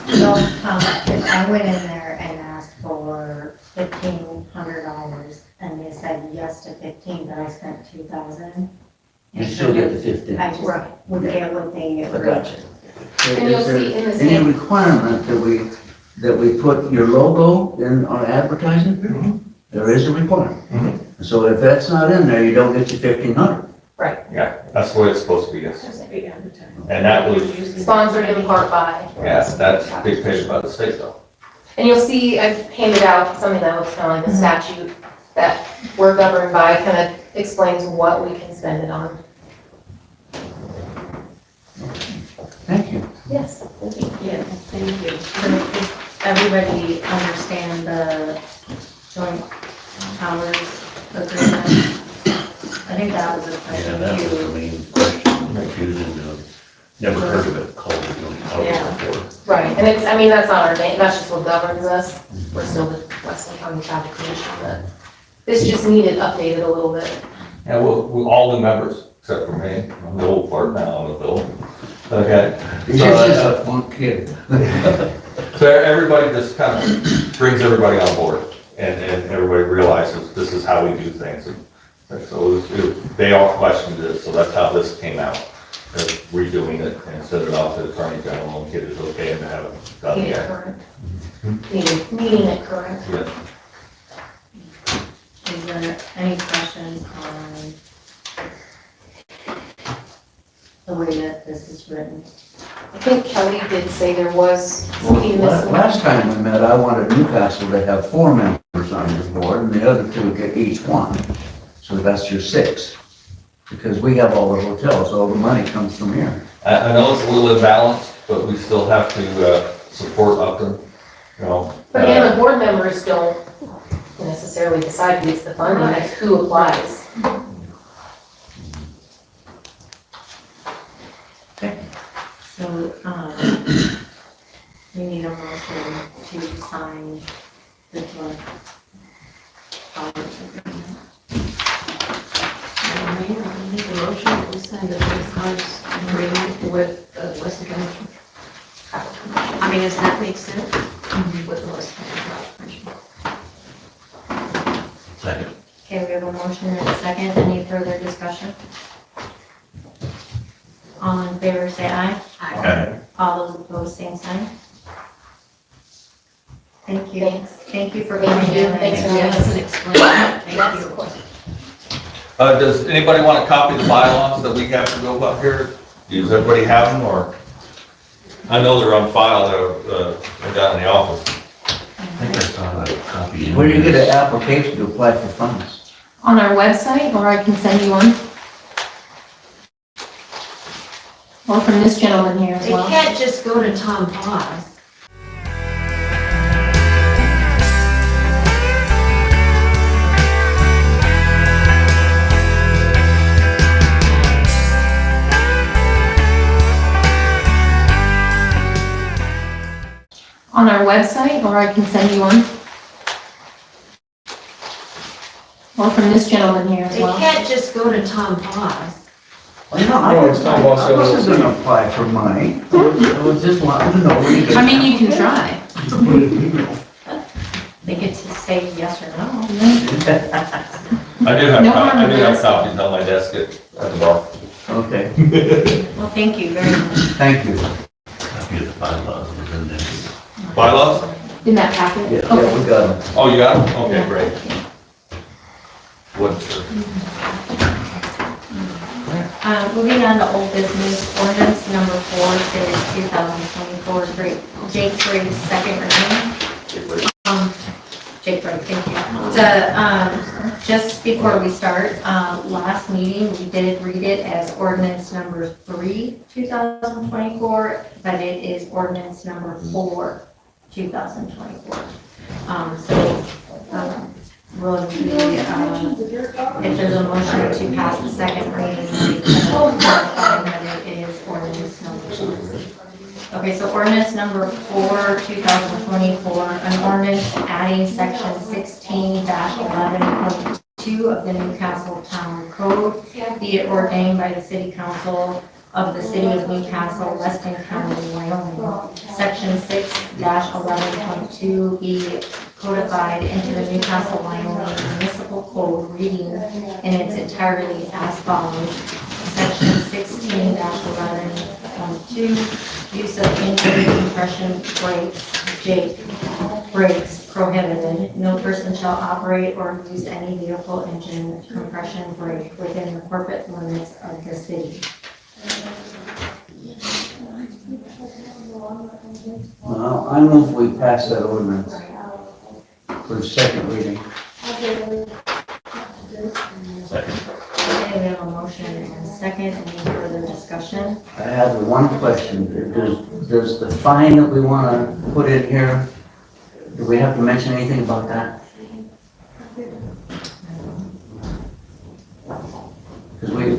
So, if I went in there and asked for $1,500 and they said yes to 15, but I spent 2,000. You still get the 15. I just would get what they I agreed. got you. And you'll Is there see in the any same, requirement that we put your logo in our advertising? There is a requirement. So if that's not in there, you don't get your 1,500. yeah, that's the way it's supposed to be, yes. And that was, sponsored in part by. that's dictated by the state though. And you'll see, I've handed out something that looks kind of like the statute that we're governed by, kind of explains what we can spend it on. Thank you. Yes, thank you. Yeah, thank you. So does everybody understand the joint powers agreement? I think that was a Yeah, question that was the too. main question, confusing, never heard of it called the joint powers Yeah. before. Right, and it's, I mean, that's not our name, that's just what governs us. We're still the Weston County Traffic Commission, but this just needed updated a little bit. Yeah, we're all new members, except for me, I'm the old part now on the bill. Okay. It's just a fun kid. So everybody just kind of brings everybody on board, and everybody realizes this is how we do things. And so they all questioned it, so that's how this came out, redoing it and send it off to the Attorney General and get it okay and have it done Meeting it again. current. Meeting it current. Yeah. Is there any questions on the way that this is written? I think Kelly did say there was Well, something missing. last time we met, I wanted Newcastle to have 4 members on your board, and the other 2 get each 1. So that's your 6. Because we have all the hotels, all the money comes from here. I know it's a little imbalanced, but we still have to support Upton, But again, the board members don't necessarily decide who gets the funding, it's who applies. So, we need a motion to sign the joint powers agreement. Mayor, I make a motion that we sign the joint powers agreement with Weston County. I mean, does that make sense? With the Weston County Traffic Commission. Second. Okay, we have a motion and a second. Any further discussion? All in favor, say aye. Aye. All those opposed, same sign. Thank you. Thanks. Thank you for Thank coming you. in. Thanks for Yeah, that's an explanation. Thank Yes, you. of course. Does anybody want to copy the bylaws that we have to go up here? Does everybody have them, or? I know they're on file, they're down in the office. I think I saw a copy. in Where do you get this. an application to apply for funds? on our website, or I can send you one. Or from this gentleman here as They well. can't just go to Tom Paz. On our website, or I can send you one. Or from this gentleman here as They well. can't just go to Tom Paz. Well, you know, I wasn't gonna apply for money. I was just wanting to know where you get. I mean, you can try. They get to say yes or no. I do have, No harm in this. copies on my desk at the bar. Okay, Well, thank you very much. thank you. Copy of the bylaws was in there. Bylaws? In that packet? Yeah, we got them. Oh, you got them? Okay, Yeah. great. What, sir? Moving on to old business, ordinance number 4, series 2024, Jake Briggs, second reading. Jake Briggs, thank you. Just before we start, last meeting, we did read it as ordinance number 3, 2024, but it is ordinance number 4, 2024. Will be, if there's a motion to pass the second reading, we can clarify that it is ordinance number 4. Okay, so ordinance number 4, 2024, an ordinance adding section 16-11.2 of the Newcastle Town Code, be it ordained by the City Council of the City of Newcastle, Weston County, Wyoming. Section 6-11.2 be codified into the Newcastle, Wyoming Municipal Code, reading in its entirety as follows. Section 16-11.2, use of engine compression brakes prohibited. No person shall operate or use any vehicle engine compression brake within the corporate limits of the city. Well, I move we pass that ordinance for second reading. Second. Okay, we have a motion and a second. Any further discussion? I have one question. Does the fine that we want to put in here, do we have to mention anything about that? Because we,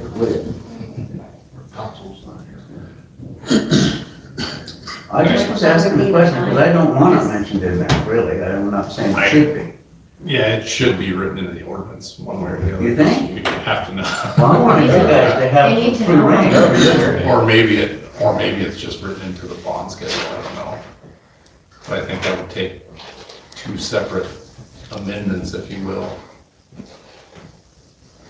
I just was asking the question because I don't want it mentioned in there, really. I'm not saying it should be. Yeah, it should be written into the ordinance, one way or the other. You think? You have to know. Well, I wanted you guys to They need have to free know. reign. Or maybe it's just written into the bond schedule, I don't know. But I think that would take 2 separate amendments, if you will.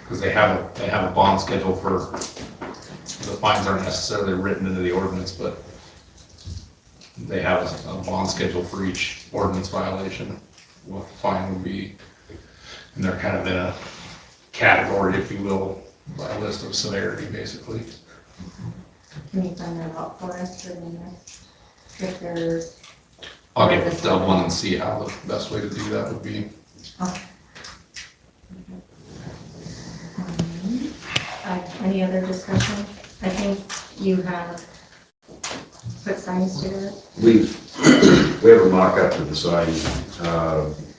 Because they have a bond schedule for, the fines aren't necessarily written into the ordinance, but they have a bond schedule for each ordinance violation, what the fine would be. And they're kind of in a category, if you will, by a list of severity, basically. Can you find that out for us? If there's, I'll get with Dublin and see how the best way to do that would be. any other discussion? I think you have put signs to it. We have a mock-up of the sign.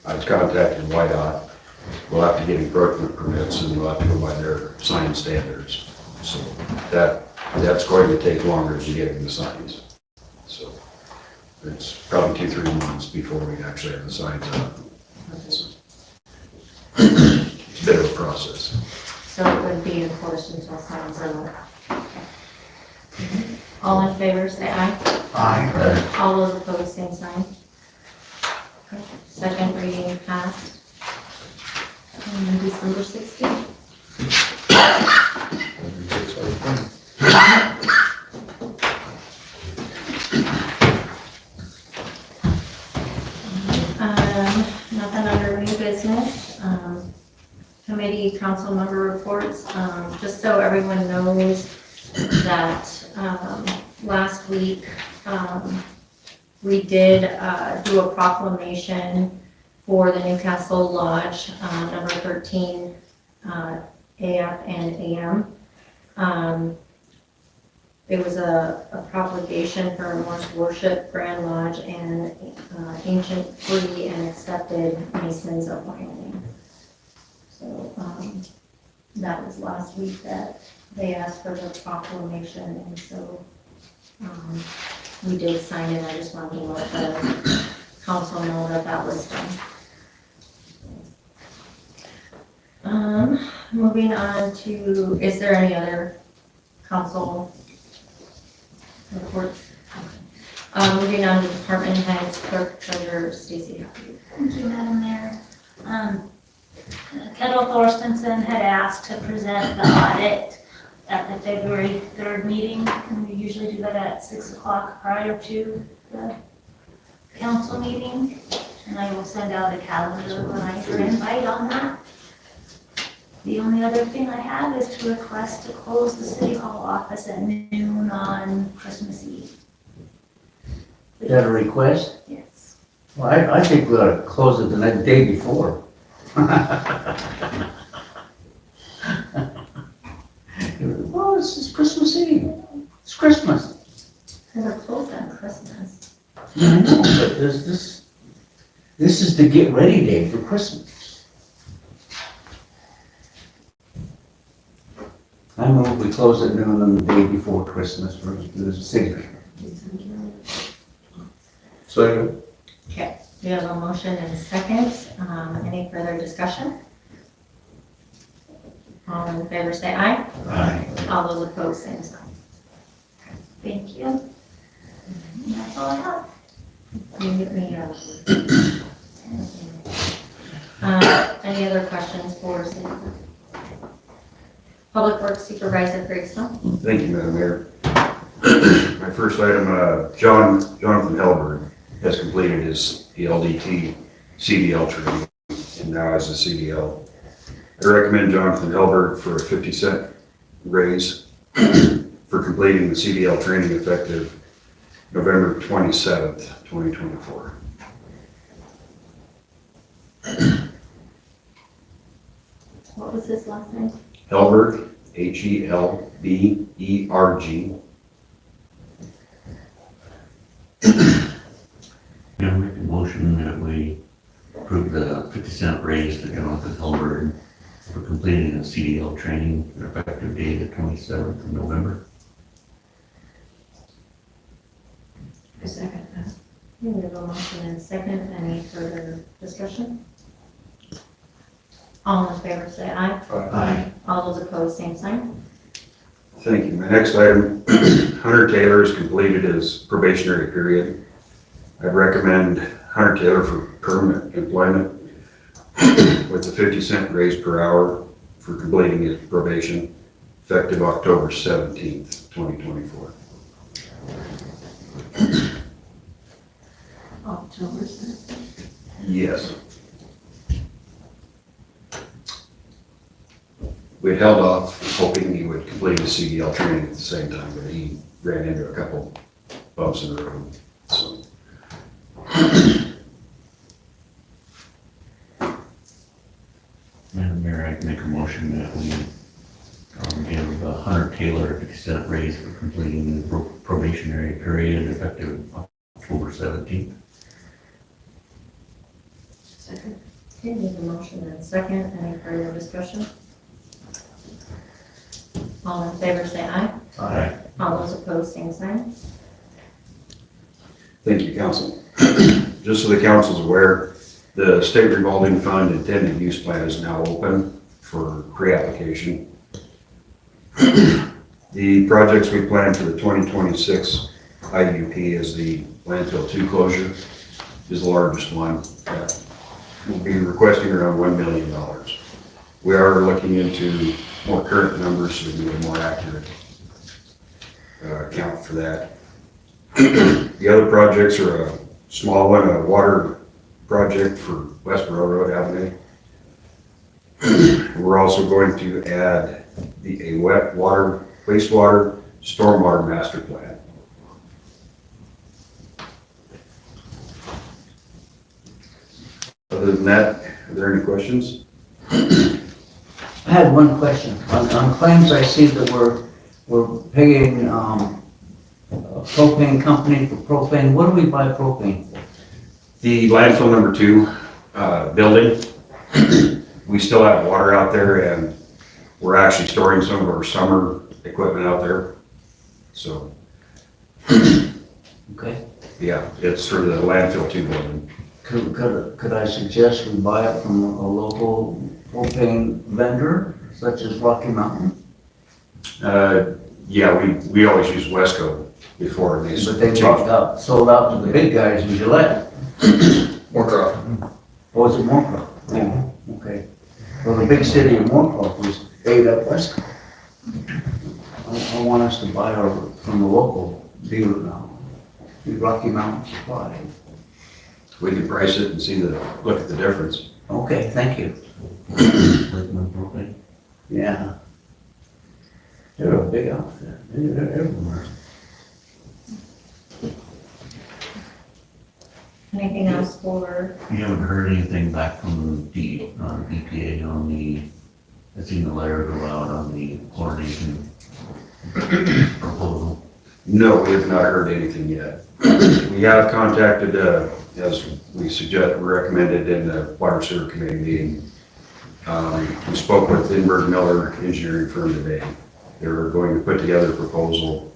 I've contacted White-Hot. We'll have to get encroachment permits and we'll have to go by their sign standards. So that's going to take longer to get the signs. So it's probably 2-3 months before we actually have the signs up. So it's a bit of a process. So it would be enforced until signs are up. All in favor, say aye. Aye. All those opposed, same sign. Okay. Second reading passed. And December 16th. Nothing under new business. Committee council member reports. Just so everyone knows that last week we did do a proclamation for the Newcastle Lodge, number 13 AF and AM. There was a propagation for Morse Worship, Grand Lodge, and Ancient Free and Accepted Masons of Wyoming. So that was last week that they asked for the proclamation, and so we did sign it. I just wanted to let the council know that that was done. Moving on to, is there any other council reports? Moving on to department heads, clerk, treasurer, Stacy. Thank you, Madam Mayor. Kendall Thorstensen had asked to present the audit at the February 3rd meeting, and we usually do that at 6 o'clock prior to the council meeting. And I will send out a calendar reminder invite on that. The only other thing I have is to request to close the city hall office at noon on Christmas Eve. Is that a request? Yes. Well, I think we ought to close it the next day before. Well, it's Christmas Eve. It's Christmas. They're closed on Christmas. I know, but this is the get ready day for Christmas. I move we close at noon on the day before Christmas for the city. Second. Okay, we have a motion and a second. Any further discussion? All in favor say aye. Aye. All those opposed, same sign. Thank you. And that's all I have. You get me, any other questions for city clerk? Public Works Supervisor Greg Stone. Thank you, Madam Mayor. My first item, Jonathan Helberg has completed his LDT CDL training and now has a CDL. I recommend Jonathan Helberg for a 50-cent raise for completing the CDL training effective November 27th, 2024. What was his last name? Helberg, Helberg. Yeah, make a motion that we approve the 50-cent raise to Jonathan Hilbert for completing the CDL training, effective date of 27th of November. I second that. We have a motion and a second. Any further discussion? All in favor say aye. Aye. All those opposed, same sign. Thank you. My next item, Hunter Taylor has completed his probationary period. I'd recommend Hunter Taylor for permanent employment with a 50-cent raise per hour for completing his probation, effective October 17th, 2024. October 7th. Yes. We held off hoping he would complete his CDL training at the same time, but he ran into a couple bumps in the road, so. Madam Mayor, I'd make a motion that we give Hunter Taylor a 50-cent raise for completing the probationary period effective October 17th. Second. Okay, we have a motion and a second. Any further discussion? All in favor say aye. Aye. All those opposed, same sign. Thank you, council. Just so the council's aware, the state revolving fund intended use plan is now open for pre-application. The projects we plan for the 2026 IUP is the landfill 2 closure is the largest one. We'll be requesting around $1 million. We are looking into more current numbers so we can get a more accurate count for that. The other projects are a small one, a water project for West Railroad Avenue. We're also going to add a wastewater, stormwater master plan. Other than that, are there any questions? I I had one question. On claims, I see that we're paying, a propane company for propane. What do we buy propane for? The landfill number 2, building, we still have water out there and we're actually storing some of our summer equipment out there. So, Okay. yeah, it's for the landfill 2 building. Could I suggest we buy it from a local propane vendor, such as Rocky Mountain? Yeah, we always use Wesco before they But they sold out to the big guys in Gillette. Moorcroft. Or was it Moorcroft? Yeah. Okay. Well, the big city of Moorcroft was ate up Wesco. I want us to buy from the local dealer now, the Rocky Mountain Supply. We can price it and look at the difference. Okay, thank you. Lakeland propane. Yeah. They're a big outfit. They're everywhere. Anything else for, You haven't heard anything back from EPA on I've seen the letter go out on the chlorination proposal. No, we have not heard anything yet. We have contacted, as we recommended in the Water Sewer Committee meeting. We spoke with Inberg Miller engineering firm today. They're going to put together a proposal.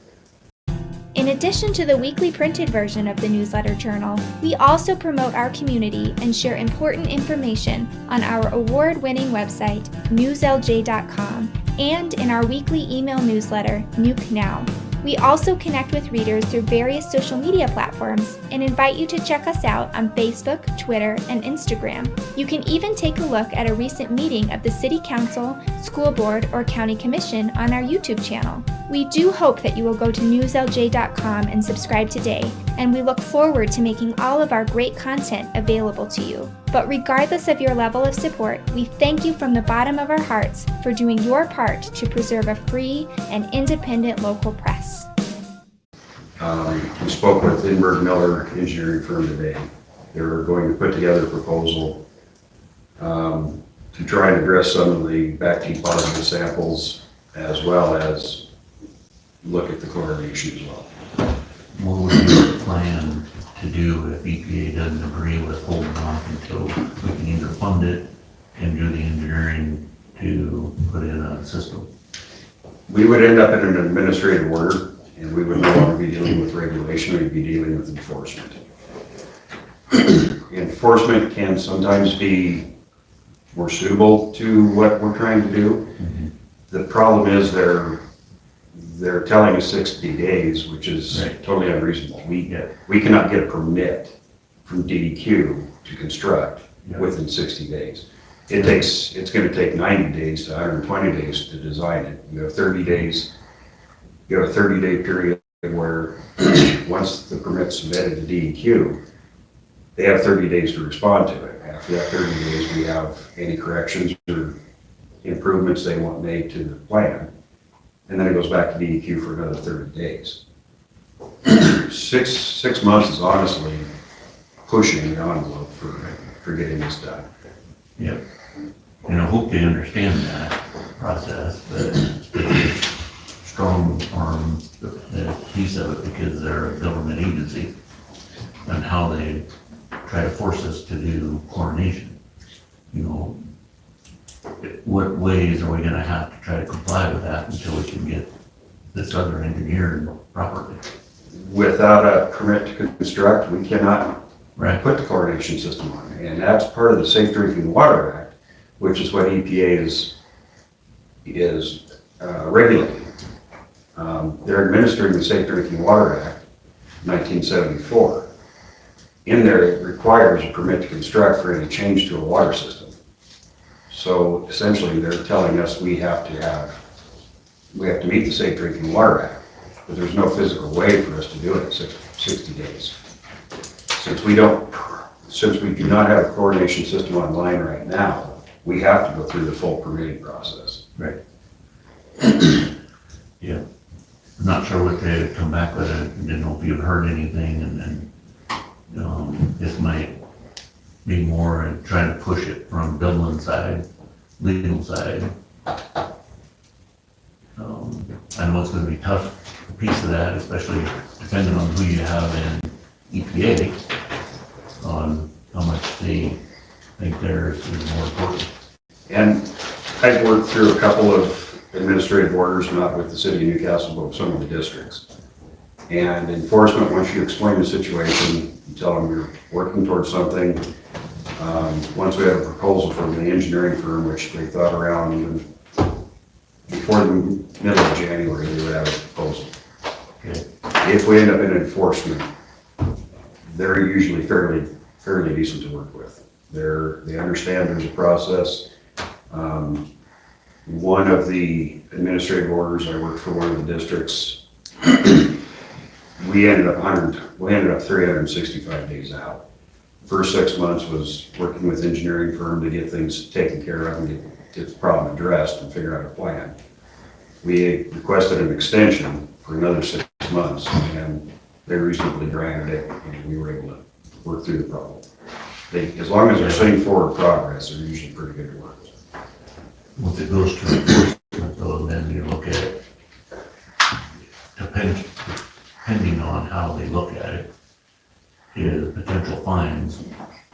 In addition to the weekly printed version of the newsletter journal, we also promote our community and share important information on our award-winning website, newslj.com, and in our weekly email newsletter, Nuke Now. We also connect with readers through various social media platforms and invite you to check us out on Facebook, Twitter, and Instagram. You can even take a look at a recent meeting of the City Council, School Board, or County Commission on our YouTube channel. We do hope that you will go to newslj.com and subscribe today, and we look forward to making all of our great content available to you. But regardless of your level of support, we thank you from the bottom of our hearts for doing your part to preserve a free and independent local press. We spoke with Inberg Miller engineering firm today. They're going to put together a proposal to try and address some of the backheat particle samples, as well as look at the chlorination as well. What would be the plan to do if EPA doesn't agree with holding off until we can either fund it and do the engineering to put in a system? We would end up in an administrative order, and we would no longer be dealing with regulation, we'd be dealing with enforcement. Enforcement can sometimes be more suitable to what we're trying to do. Mm-hmm. The problem is they're telling us 60 days, which is Right. totally unreasonable. We cannot get a permit from DEQ to construct within 60 days. It's going to take 90 days to 120 days to design it. You have 30 days. You have a 30-day period where once the permit's submitted to DEQ, they have 30 days to respond to it. After that 30 days, we have any corrections or improvements they want made to the plan. And then it goes back to DEQ for another 30 days. Six months is honestly pushing the envelope for getting this done. Yep. And I hope they understand that process, but it's strong arm the piece of it because they're a government agency and how they try to force us to do chlorination. You know, what ways are we gonna have to try to comply with that until we can get this other engineered properly? Without a permit to construct, we cannot put the chlorination system on. And that's part of the Safe Drinking Water Act, which is what EPA is regulating. They're administering the Safe Drinking Water Act, 1974. In there, it requires a permit to construct for any change to a water system. So essentially, they're telling us we have to meet the Safe Drinking Water Act, but there's no physical way for us to do it in 60 days. Since we do not have a chlorination system online right now, we have to go through the full permitting process. Right. Yeah. I'm not sure what they come back with. I didn't know if you've heard anything, and then this might be more trying to push it from Dublin side, legal side, I know it's gonna be a tough piece of that, especially depending on who you have in EPA, on how much they think theirs is more important. And I've worked through a couple of administrative orders, not with the city of Newcastle, but with some of the districts. And enforcement, once you explain the situation, you tell them you're working towards something. Once we had a proposal from the engineering firm, which they thought around even before the middle of January, they would have a proposal. Okay. If we end up in enforcement, they're usually fairly decent to work with. They understand there's a process. One of the administrative orders, I worked for one of the districts, we ended up 365 days out. First 6 months was working with engineering firm to get things taken care of and get the problem addressed and figure out a plan. We requested an extension for another 6 months, and they reasonably granted it, and we were able to work through the problem. As long as they're seeing forward progress, they're usually pretty good to work with. Once it goes to enforcement though, then you look at it, depending on how they look at it, is potential fines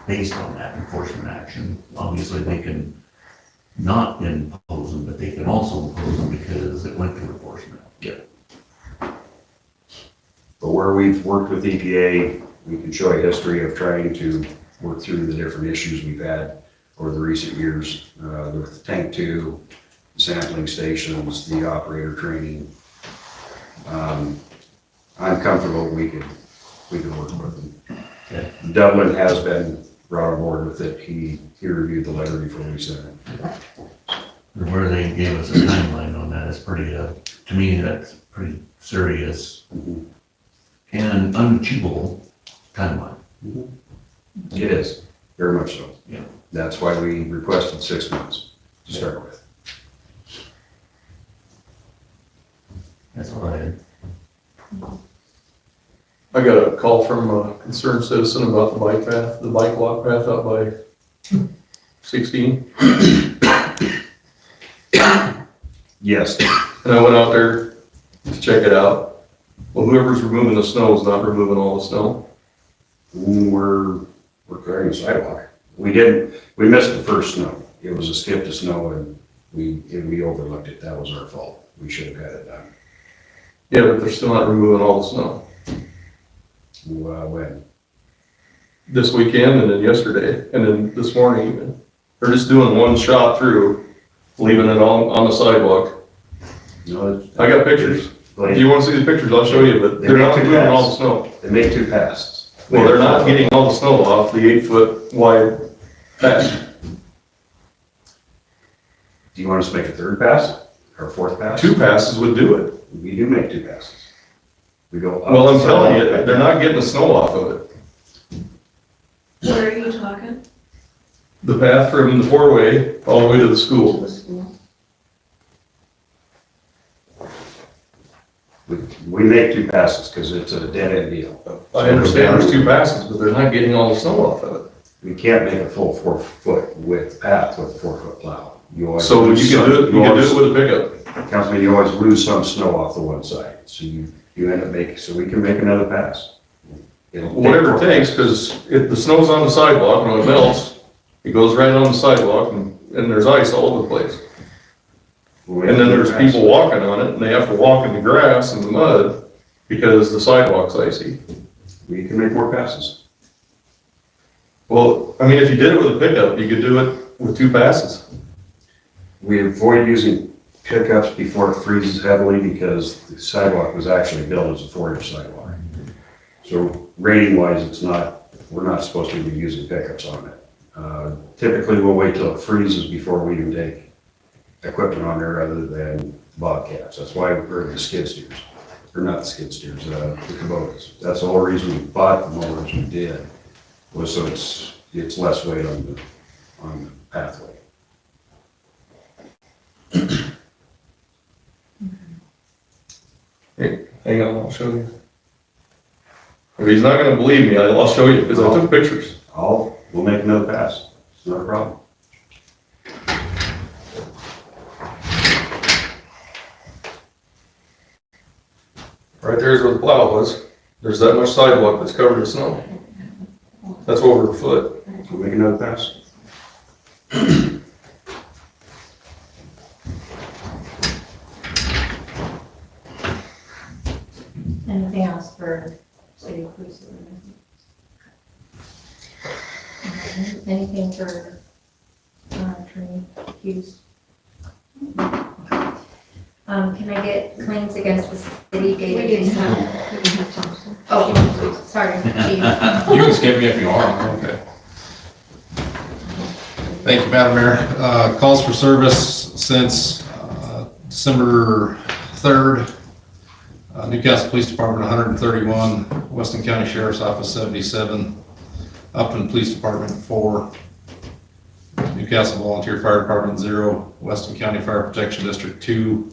based on that enforcement action. Obviously, they can not impose them, but they can also impose them because it went through enforcement. Yeah. But where we've worked with EPA, we can show a history of trying to work through the different issues we've had over the recent years, with tank 2, sampling stations, the operator training. I'm comfortable we can work with them. Okay. Dublin has been brought on board with it. He reviewed the letter before we sent it. Where they gave us a timeline on that is pretty, to me, that's pretty serious and unachievable timeline. It is, very much so. Yeah. That's why we requested 6 months to start with. That's all I had. I got a call from a concerned citizen about the bike walk path out by 16. Yes. And I went out there to check it out. Well, whoever's removing the snow is not removing all the snow. We're clearing the sidewalk. We missed the first snow. It was a skip to snow and we overlooked it. That was our fault. We should have had it done. Yeah, but they're still not removing all the snow. When? This weekend and then yesterday and then this morning even. They're just doing one shot through, leaving it on the sidewalk. No, I got pictures. If you want to see the pictures, I'll show you, but they're not removing all the snow. They make 2 passes. Well, they're not getting all the snow off the 8-foot wide path. Do you want us to make a 3rd pass or 4th pass? 2 passes would do it. We do make 2 passes. We go up. Well, I'm telling you, they're not getting the snow off of it. Where are you talking? The path from the 4-way all the way to the school. We make 2 passes because it's a dead end deal. I understand there's 2 passes, but they're not getting all the snow off of it. We can't make a full 4-foot width path with a 4-foot plow. So you can do it with a pickup. Councilman, you always lose some snow off the one side, so you end up making, so we can make another pass. Whatever it takes, because if the snow's on the sidewalk, when it melts, it goes right on the sidewalk and there's ice all over the place. And then there's people walking on it and they have to walk in the grass and the mud because the sidewalk's icy. We can make more passes. Well, I mean, if you did it with a pickup, you could do it with 2 passes. We avoid using pickups before it freezes heavily because the sidewalk was actually built as a 4-inch sidewalk. So rating wise, we're not supposed to be using pickups on it. Typically we'll wait till it freezes before we even take equipment on there other than bobcats. That's why we're the skid steers, or not the skid steers, the Kubotas. That's the whole reason we bought the mowers we did, was so it's less weight on the pathway. Hey, hang on, I'll show you. If he's not gonna believe me, I'll show you, because I took pictures. We'll make another pass. It's not a problem. here's where the plow was. There's that much sidewalk that's covered in snow. That's over a foot. Can we make another pass? Anything else for city cruiser? Anything for, Attorney Hughes? Can I get claims against the city dated December? Oh, sorry, Chief. You can skip me if you want, okay. Thank you, Madam Mayor. Calls for service since December 3rd. Newcastle Police Department 131, Weston County Sheriff's Office 77, Upton Police Department 4, Newcastle Volunteer Fire Department 0, Weston County Fire Protection District 2,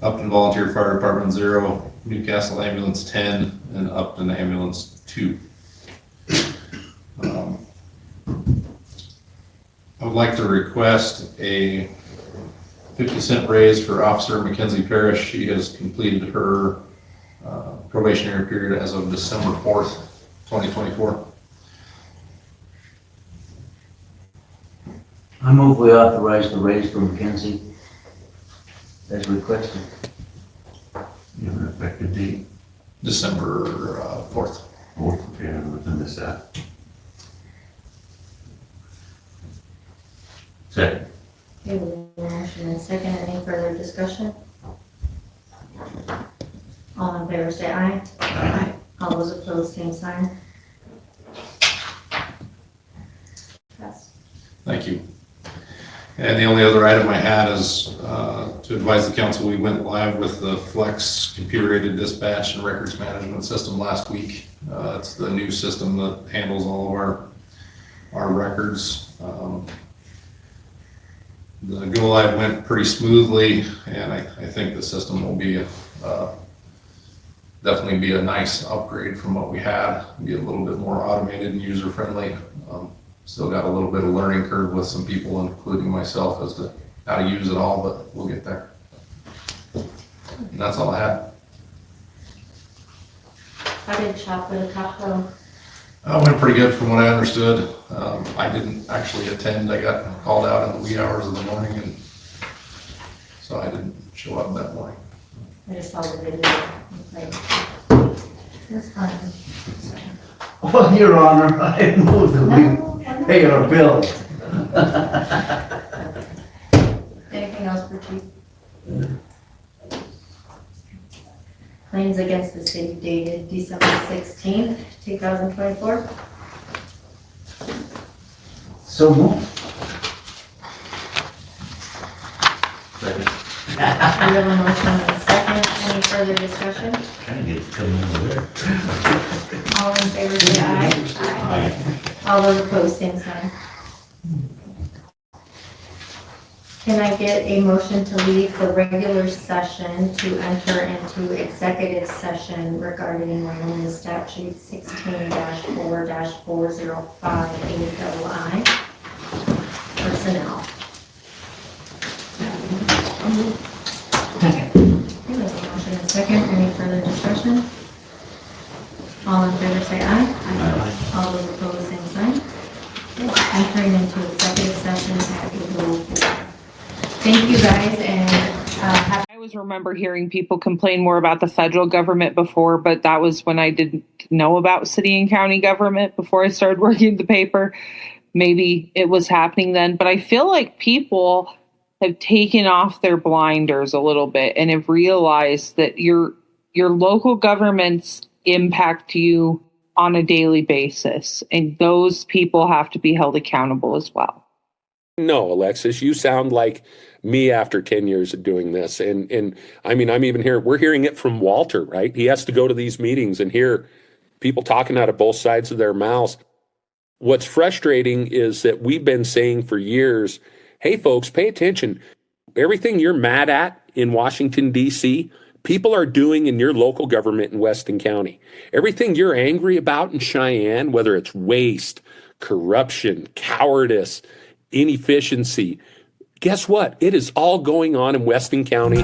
Upton Volunteer Fire Department 0, Newcastle Ambulance 10, and Upton Ambulance 2. I would like to request a 50-cent raise for Officer Mackenzie Parrish. She has completed her probationary period as of December 4th, 2024. I move we authorize the raise for Mackenzie as requested. You have an effective date? December 4th. Yeah, within this act. Second. Okay, we have a motion and second. Any further discussion? All in favor say aye. Aye. All those opposed, same sign. Pass. Thank you. And the only other item I had is to advise the council, we went live with the Flex computer-aided dispatch and records management system last week. It's the new system that handles all of our records. The go live went pretty smoothly, and I think the system will be definitely be a nice upgrade from what we had. Be a little bit more automated and user-friendly. Still got a little bit of learning curve with some people, including myself, as to how to use it all, but we'll get there. And that's all I had. How did shop with a cop go? Went pretty good from what I understood. I didn't actually attend. I got called out in the wee hours of the morning, and so I didn't show up that morning. I just saw the video. Like, that's fine. Well, Your Honor, I move that we pay our bills. Anything else for Chief? Claims against the city dated December 16th, 2024. So moved. Second. We have a motion and a second. Any further discussion? Trying to get it coming over there. All in favor say aye. Aye. All those opposed, same sign. Can I get a motion to leave the regular session to enter into executive session regarding Wyoming statute 16-4-405 AII personnel? Okay, we have a motion and second. Any further discussion? All in favor say aye. Aye. All those opposed, same sign. Entering into executive session at 8:04. Thank you guys, and I always remember hearing people complain more about the federal government before, but that was when I didn't know about city and county government before I started working at the paper. Maybe it was happening then, but I feel like people have taken off their blinders a little bit and have realized that your local governments impact you on a daily basis, and those people have to be held accountable as well. No, Alexis, you sound like me after 10 years of doing this. And I mean, I'm even here, we're hearing it from Walter, right? He has to go to these meetings and hear people talking out of both sides of their mouths. What's frustrating is that we've been saying for years, hey folks, pay attention. Everything you're mad at in Washington, D.C., people are doing in your local government in Weston County. Everything you're angry about in Cheyenne, whether it's waste, corruption, cowardice, inefficiency, guess what? It is all going on in Weston County.